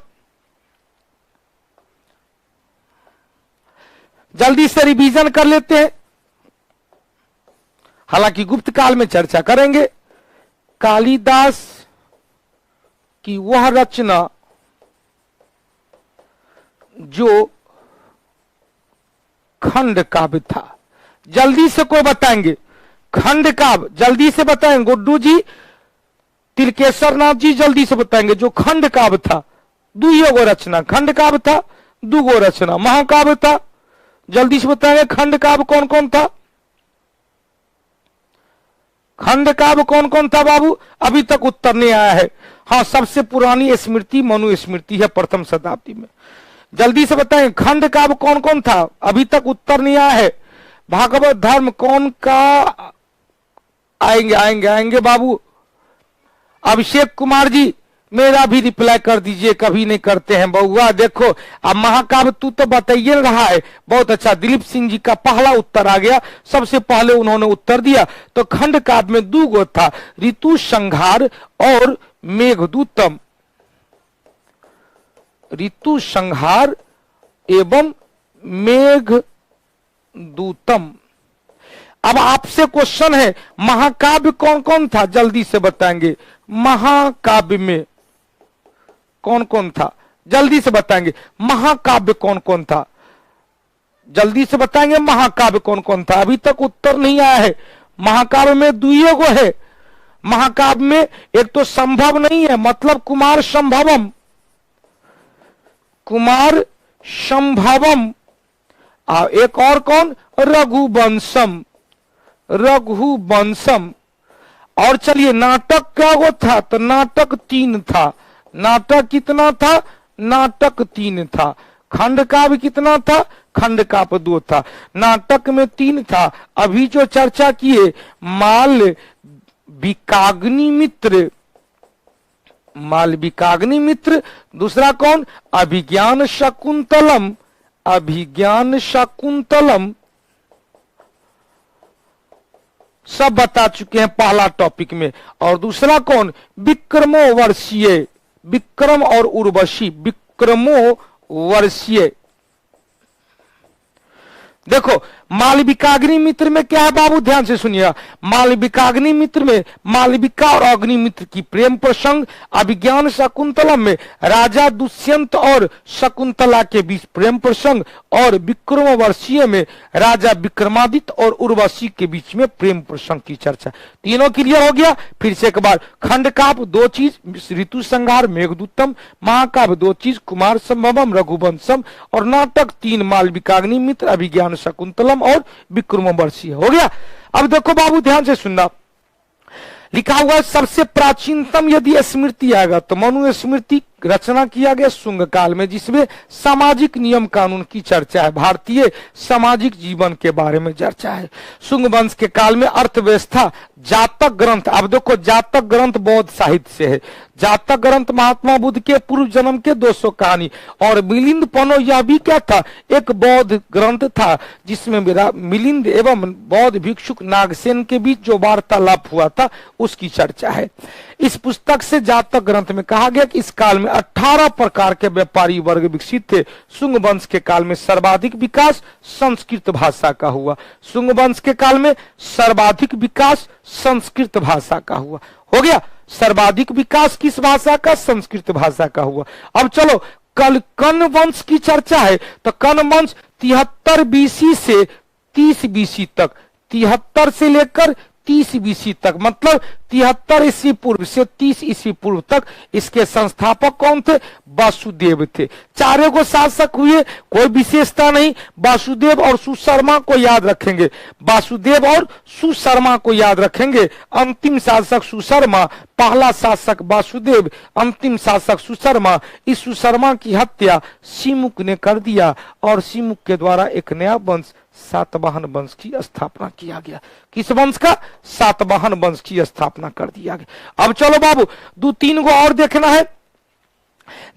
Speaker 1: जल्दी से रिवीजन कर लेते हैं, हालांकि गुप्त काल में चर्चा करेंगे। कालिदास की वह रचना जो खंड काव्य था, जल्दी से कोई बताएंगे, खंड काव्य जल्दी से बताएंगे। गुड्डू जी, तिलकेश्वर नाथ जी जल्दी से बताएंगे। जो खंड काव्य था, दुइयो गो रचना खंड काव्य था, दुगो रचना महाकाव्य था। जल्दी से बताएंगे खंड काव्य कौन कौन था, खंड काव्य कौन कौन था बाबू? अभी तक उत्तर नहीं आया है। हाँ, सबसे पुरानी स्मृति मनु स्मृति है, प्रथम शताब्दी में। जल्दी से बताएं खंड काव्य कौन कौन था, अभी तक उत्तर नहीं आया है। भागवत धर्म कौन का? आएंगे आएंगे आएंगे बाबू। अभिषेक कुमार जी मेरा भी रिप्लाई कर दीजिए, कभी नहीं करते हैं बउआ। देखो अब महाकाव्य तू तो बताइए रहा है, बहुत अच्छा। दिलीप सिंह जी का पहला उत्तर आ गया, सबसे पहले उन्होंने उत्तर दिया। तो खंड काव्य में दो गो था, ऋतु संहार और मेघदूतम। ऋतु संहार एवं मेघदूतम। अब आपसे क्वेश्चन है, महाकाव्य कौन कौन था? जल्दी से बताएंगे, महाकाव्य में कौन कौन था? जल्दी से बताएंगे, महाकाव्य कौन कौन था? जल्दी से बताएंगे, महाकाव्य कौन कौन था? अभी तक उत्तर नहीं आया है। महाकाव्य में दुइयो गो है। महाकाव्य में एक तो संभव नहीं है, मतलब कुमार संभवम, कुमार संभवम। एक और कौन? रघुवंशम, रघुवंशम। और चलिए नाटक क्या वो था? तो नाटक 3 था। नाटक कितना था? नाटक 3 था। खंड काव्य कितना था? खंड काव्य 2 था। नाटक में 3 था। अभी जो चर्चा किए मालविकाग्नि मित्र, मालविकाग्नि मित्र। दूसरा कौन? अभिज्ञान शकुंतलम, अभिज्ञान शकुंतलम। सब बता चुके हैं पहला टॉपिक में। और दूसरा कौन? विक्रमो वर्षीय, विक्रम और उर्वशी, विक्रमो वर्षीय। देखो मालविकाग्नि मित्र में क्या है बाबू, ध्यान से सुनिएगा। मालविकाग्नि मित्र में मालविका और अग्निमित्र की प्रेम प्रसंग, अभिज्ञान शकुंतलम में राजा दुष्यंत और शकुंतला के बीच प्रेम प्रसंग, और विक्रमवर्षीय में राजा विक्रमादित्य और उर्वशी के बीच में प्रेम प्रसंग की चर्चा। तीनों क्लियर हो गया। फिर से एक बार, खंड काव्य दो चीज, ऋतु संहार मेघदूतम, महाकाव्य दो चीज, कुमार संभवम रघुवंशम, और नाटक तीन, मालविकाग्नि मित्र, अभिज्ञान शकुंतलम और विक्रमवर्षीय। हो गया। अब देखो बाबू ध्यान से सुनना, लिखा हुआ है सबसे प्राचीनतम यदि स्मृति आएगा तो मनुस्मृति रचना किया गया शुंग काल में, जिसमें सामाजिक नियम कानून की चर्चा है, भारतीय सामाजिक जीवन के बारे में चर्चा है। शुंग वंश के काल में अर्थव्यवस्था, जातक ग्रंथ, अब देखो जातक ग्रंथ बौद्ध साहित्य से है, जातक ग्रंथ महात्मा बुद्ध के पूर्व जन्म के 200 कहानी, और मिलिंद पनो यह भी क्या था, एक बौद्ध ग्रंथ था जिसमें मिलिंद एवं बौद्ध भिक्षुक नागसेन के बीच जो वार्तालाप हुआ था उसकी चर्चा है। इस पुस्तक से जातक ग्रंथ में कहा गया कि इस काल में 18 प्रकार के व्यापारी वर्ग विकसित थे। शुंग वंश के काल में सर्वाधिक विकास संस्कृत भाषा का हुआ। शुंग वंश के काल में सर्वाधिक विकास संस्कृत भाषा का हुआ। हो गया, सर्वाधिक विकास किस भाषा का, संस्कृत भाषा का हुआ। अब चलो कल कर्ण वंश की चर्चा है, तो कर्ण वंश 73 बीसी से 30 बीसी तक, 73 से लेकर 30 बीसी तक, मतलब 73 ईस्वी पूर्व से 30 ईस्वी पूर्व तक इसके संस्थापक कौन थे, वासुदेव थे। चारों को शासक हुए, कोई विशेषता नहीं। वासुदेव और सुशर्मा को याद रखेंगे, वासुदेव और सुशर्मा को याद रखेंगे। अंतिम शासक सुशर्मा, पहला शासक वासुदेव, अंतिम शासक सुशर्मा। इस सुशर्मा की हत्या सिमुक ने कर दिया और सिमुक के द्वारा एक नया वंश सातवाहन वंश की स्थापना किया गया। किस वंश का, सातवाहन वंश की स्थापना कर दिया गया। अब चलो बाबू दो तीन को और देखना है।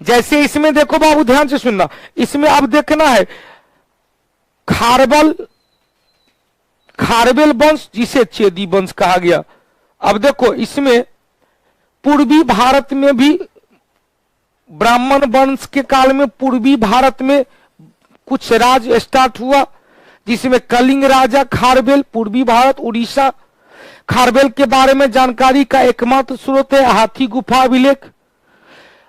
Speaker 1: जैसे इसमें देखो बाबू ध्यान से सुनना, इसमें अब देखना है खारवेल वंश जिसे चेदी वंश कहा गया। अब देखो इसमें पूर्वी भारत में भी ब्राह्मण वंश के काल में पूर्वी भारत में कुछ राज स्टार्ट हुआ, जिसमें कलिंग राजा खारवेल, पूर्वी भारत उड़ीसा। खारवेल के बारे में जानकारी का एकमात्र स्रोत है हाथी गुफा अभिलेख।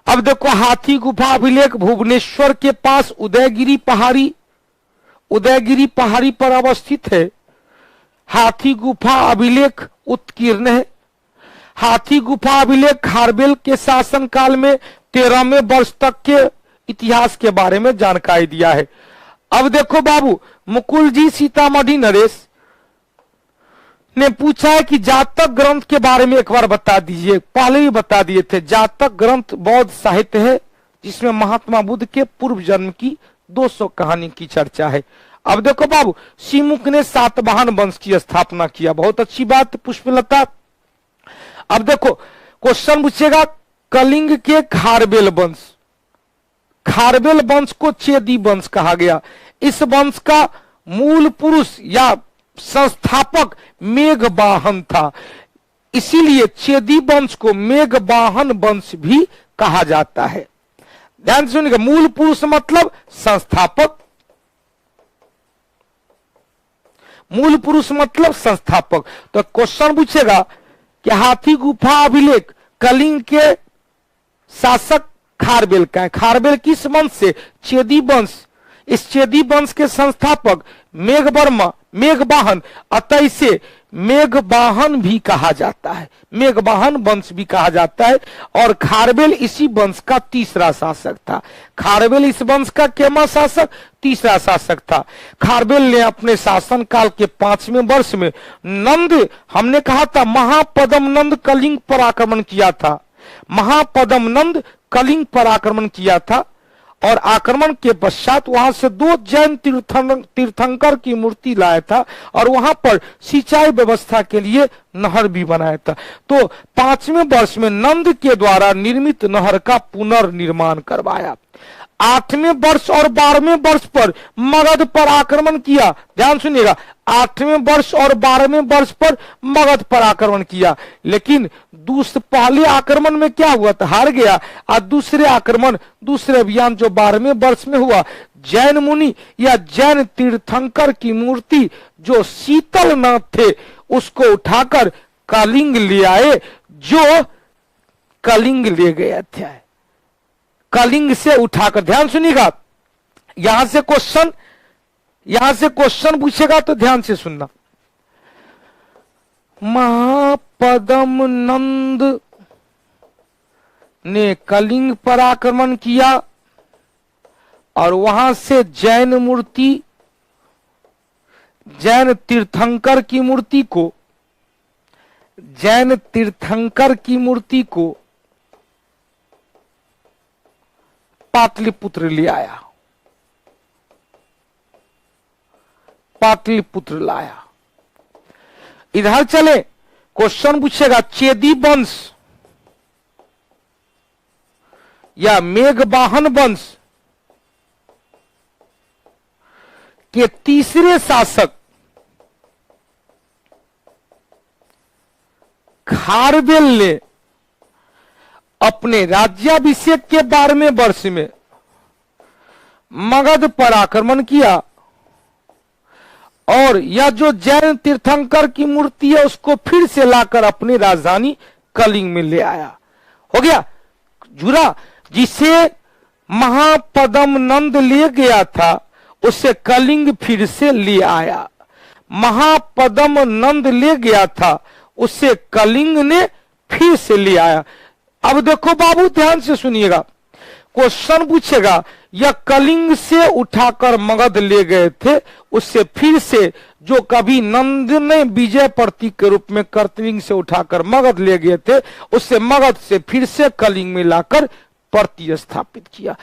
Speaker 1: अब देखो हाथी गुफा अभिलेख भुवनेश्वर के पास उदयगिरी पहाड़ी पर अवस्थित है। हाथी गुफा अभिलेख उत्कीर्ण है। हाथी गुफा अभिलेख खारवेल के शासन काल में 13वें वर्ष तक के इतिहास के बारे में जानकारी दिया है। अब देखो बाबू मुकुल जी सीतामढ़ी नरेश ने पूछा है कि जातक ग्रंथ के बारे में एक बार बता दीजिए। पहले ही बता दिए थे, जातक ग्रंथ बौद्ध साहित्य है जिसमें महात्मा बुद्ध के पूर्व जन्म की 200 कहानी की चर्चा है। अब देखो बाबू सिमुक ने सातवाहन वंश की स्थापना किया, बहुत अच्छी बात पुष्पलता। अब देखो क्वेश्चन पूछेगा कलिंग के खारवेल वंश को चेदी वंश कहा गया। इस वंश का मूल पुरुष या संस्थापक मेघवाहन था, इसीलिए चेदी वंश को मेघवाहन वंश भी कहा जाता है। ध्यान सुनिएगा, मूल पुरुष मतलब संस्थापक, मूल पुरुष मतलब संस्थापक। तो क्वेश्चन पूछेगा कि हाथी गुफा अभिलेख कलिंग के शासक खारवेल का है। खारवेल किस वंश से, चेदी वंश। इस चेदी वंश के संस्थापक मेघवाहन, अतः इसे मेघवाहन भी कहा जाता है, मेघवाहन वंश भी कहा जाता है। और खारवेल इसी वंश का तीसरा शासक था। खारवेल इस वंश का केमा शासक, तीसरा शासक था। खारवेल ने अपने शासन काल के 5वें वर्ष में नंद, हमने कहा था महापद्म नंद कलिंग पर आक्रमण किया था, महापद्म नंद कलिंग पर आक्रमण किया था। और आक्रमण के पश्चात वहां से 2 जैन तीर्थंकर की मूर्ति लाया था और वहां पर सिंचाई व्यवस्था के लिए नहर भी बनाया था। तो 5वें वर्ष में नंद के द्वारा निर्मित नहर का पुनर्निर्माण करवाया। 8वें वर्ष और 12वें वर्ष पर मगध पर आक्रमण किया। ध्यान सुनिएगा, 8वें वर्ष और 12वें वर्ष पर मगध पर आक्रमण किया, लेकिन पहले आक्रमण में क्या हुआ था, हार गया। और दूसरे आक्रमण, दूसरे अभियान जो 12वें वर्ष में हुआ, जैन मुनि या जैन तीर्थंकर की मूर्ति जो शीतलनाथ थे उसको उठाकर कलिंग ले आए, जो कलिंग ले गए थे, कलिंग से उठाकर। ध्यान सुनिएगा, यहां से क्वेश्चन पूछेगा तो ध्यान से सुनना। महापदम नंद ने कलिंग पर आक्रमण किया और वहां से जैन मूर्ति, जैन तीर्थंकर की मूर्ति को पाटलिपुत्र ले आया, पाटलिपुत्र लाया। इधर चले, क्वेश्चन पूछेगा, चेदी वंश या मेघवाहन वंश के तीसरे शासक खारवेल ने अपने राज्याभिषेक के 12वें वर्ष में मगध पर आक्रमण किया और यह जो जैन तीर्थंकर की मूर्ति है उसको फिर से लाकर अपनी राजधानी कलिंग में ले आया। हो गया जुड़ा, जिसे महापदम नंद ले गया था उसे कलिंग फिर से ले आया। महापदम नंद ले गया था, उसे कलिंग ने फिर से ले आया। अब देखो बाबू, ध्यान से सुनिएगा, क्वेश्चन पूछेगा, यह कलिंग से उठाकर मगध ले गए थे, उससे फिर से जो कभी नंद ने विजय प्रतीक के रूप में कलिंग से उठाकर मगध ले गए थे, उससे मगध से फिर से कलिंग में लाकर प्रतिस्थापित किया।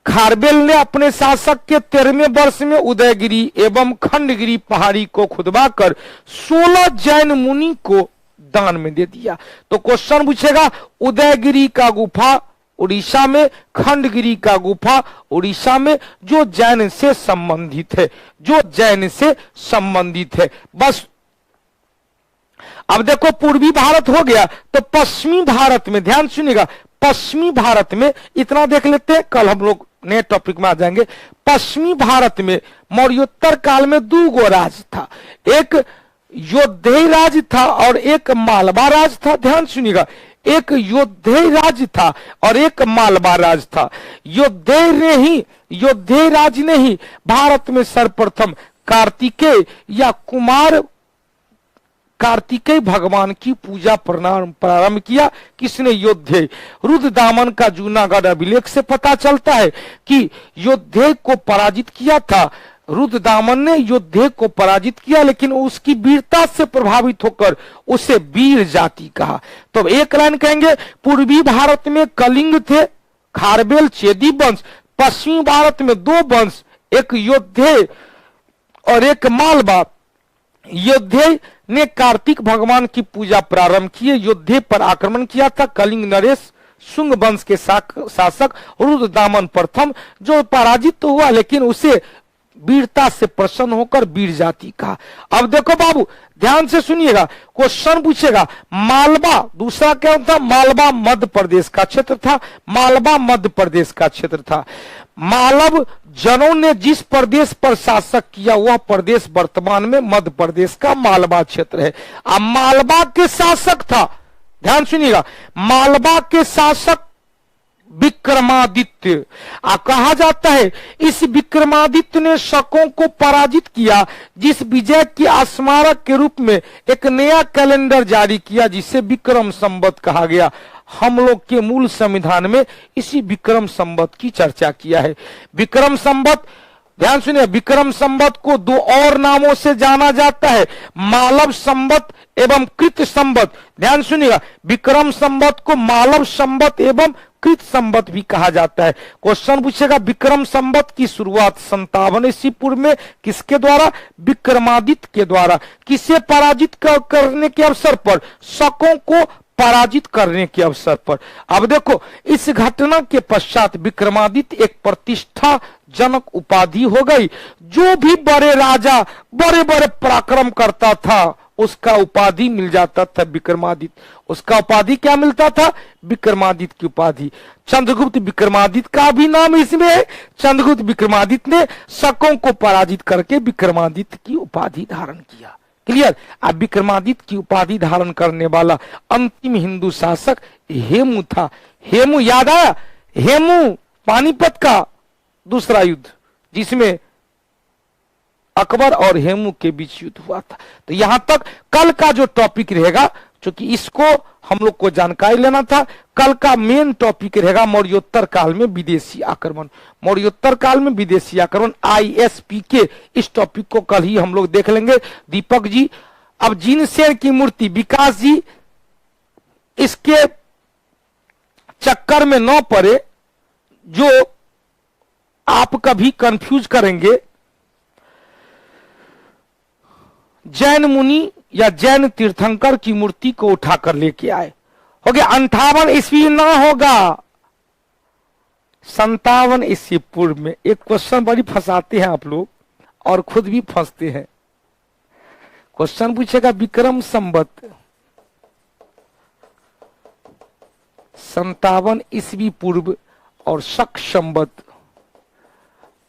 Speaker 1: खारवेल ने अपने शासक के 13वें वर्ष में उदयगिरी एवं खंडगिरी पहाड़ी को खुदवाकर 16 जैन मुनि को दान में दे दिया। तो क्वेश्चन पूछेगा, उदयगिरी का गुफा उड़ीसा में, खंडगिरी का गुफा उड़ीसा में, जो जैन से संबंधित है, जो जैन से संबंधित है। बस अब देखो, पूर्वी भारत हो गया, तो पश्चिमी भारत में ध्यान सुनिएगा, पश्चिमी भारत में इतना देख लेते हैं, कल हम लोग नए टॉपिक में आ जाएंगे। पश्चिमी भारत में मौर्योत्तर काल में 2 गो राज था, एक योद्धेय राज था और एक मालवा राज था। ध्यान सुनिएगा, एक योद्धेय राज था और एक मालवा राज था। योद्धेय राज ने ही भारत में सर्वप्रथम कार्तिकेय या कुमार कार्तिकेय भगवान की पूजा प्रारंभ किया। किसने? योद्धेय। रुद्रदामन का जूनागढ़ अभिलेख से पता चलता है कि योद्धेय को पराजित किया था। रुद्रदामन ने योद्धेय को पराजित किया, लेकिन उसकी वीरता से प्रभावित होकर उसे वीर जाति कहा। तो एक लाइन कहेंगे, पूर्वी भारत में कलिंग थे, खारवेल, चेदी वंश। पश्चिमी भारत में 2 वंश, एक योद्धेय और एक मालवा। योद्धेय ने कार्तिक भगवान की पूजा प्रारंभ की, योद्धेय पर आक्रमण किया था कलिंग नरेश शुंग वंश के शासक रुद्रदामन प्रथम, जो पराजित तो हुआ, लेकिन उसे वीरता से प्रसन्न होकर वीर जाति कहा। अब देखो बाबू, ध्यान से सुनिएगा, क्वेश्चन पूछेगा, मालवा दूसरा क्या था? मालवा मध्य प्रदेश का क्षेत्र था। मालवा मध्य प्रदेश का क्षेत्र था। मालव जनों ने जिस प्रदेश पर शासक किया वह प्रदेश वर्तमान में मध्य प्रदेश का मालवा क्षेत्र है। अब मालवा के शासक था, ध्यान सुनिएगा, मालवा के शासक विक्रमादित्य। कहा जाता है इस विक्रमादित्य ने शकों को पराजित किया, जिस विजय की स्मारक के रूप में एक नया कैलेंडर जारी किया जिसे विक्रम संवत कहा गया। हम लोग के मूल संविधान में इसी विक्रम संवत की चर्चा किया है। विक्रम संवत, ध्यान सुनिए, विक्रम संवत को 2 और नामों से जाना जाता है, मालव संवत एवं कृत संवत। ध्यान सुनिएगा, विक्रम संवत को मालव संवत एवं कृत संवत भी कहा जाता है। क्वेश्चन पूछेगा, विक्रम संवत की शुरुआत 57 ईस्वी पूर्व में किसके द्वारा? विक्रमादित्य के द्वारा। किसे पराजित करने के अवसर पर? शकों को पराजित करने के अवसर पर। अब देखो, इस घटना के पश्चात विक्रमादित्य एक प्रतिष्ठाजनक उपाधि हो गई। जो भी बड़े राजा, बड़े बड़े पराक्रम करता था, उसका उपाधि मिल जाता था विक्रमादित्य। उसका उपाधि क्या मिलता था? विक्रमादित्य की उपाधि। चंद्रगुप्त विक्रमादित्य का भी नाम इसमें है। चंद्रगुप्त विक्रमादित्य ने शकों को पराजित करके विक्रमादित्य की उपाधि धारण किया। क्लियर? अब विक्रमादित्य की उपाधि धारण करने वाला अंतिम हिंदू शासक हेमू था। हेमू याद आया? हेमू पानीपत का दूसरा युद्ध, जिसमें अकबर और हेमू के बीच युद्ध हुआ था। तो यहां तक कल का जो टॉपिक रहेगा, क्योंकि इसको हम लोग को जानकारी लेना था, कल का मेन टॉपिक रहेगा मौर्योत्तर काल में विदेशी आक्रमण। मौर्योत्तर काल में विदेशी आक्रमण, ISPK, इस टॉपिक को कल ही हम लोग देख लेंगे। दीपक जी, अब जिनसेन की मूर्ति, विकास जी इसके चक्कर में न पड़े जो आप कभी कंफ्यूज करेंगे। जैन मुनि या जैन तीर्थंकर की मूर्ति को उठाकर लेके आए, हो गया 58 ईस्वी ना होगा, 57 ईस्वी पूर्व में। एक क्वेश्चन बड़ी फंसाते हैं आप लोग और खुद भी फंसते हैं। क्वेश्चन पूछेगा विक्रम संवत 57 ईस्वी पूर्व और शक संवत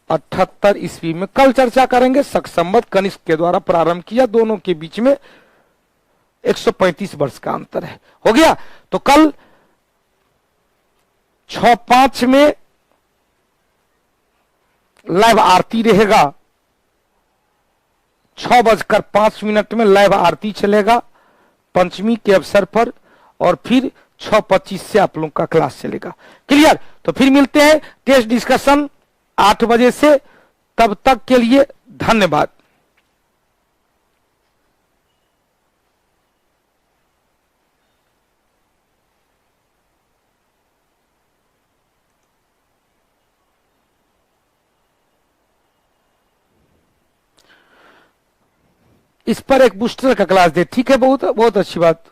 Speaker 1: 78 ईस्वी में। कल चर्चा करेंगे। शक संवत कनिष्क के द्वारा प्रारंभ किया, दोनों के बीच में 135 वर्ष का अंतर है। हो गया? तो कल 6:05 में लाइव आरती रहेगा, 6:05 में लाइव आरती चलेगा पंचमी के अवसर पर, और फिर 6:25 से आप लोगों का क्लास चलेगा। क्लियर? तो फिर मिलते हैं टेस्ट डिस्कशन 8 बजे से। तब तक के लिए धन्यवाद। इस पर एक बूस्टर का क्लास दे, ठीक है? बहुत बहुत अच्छी बात।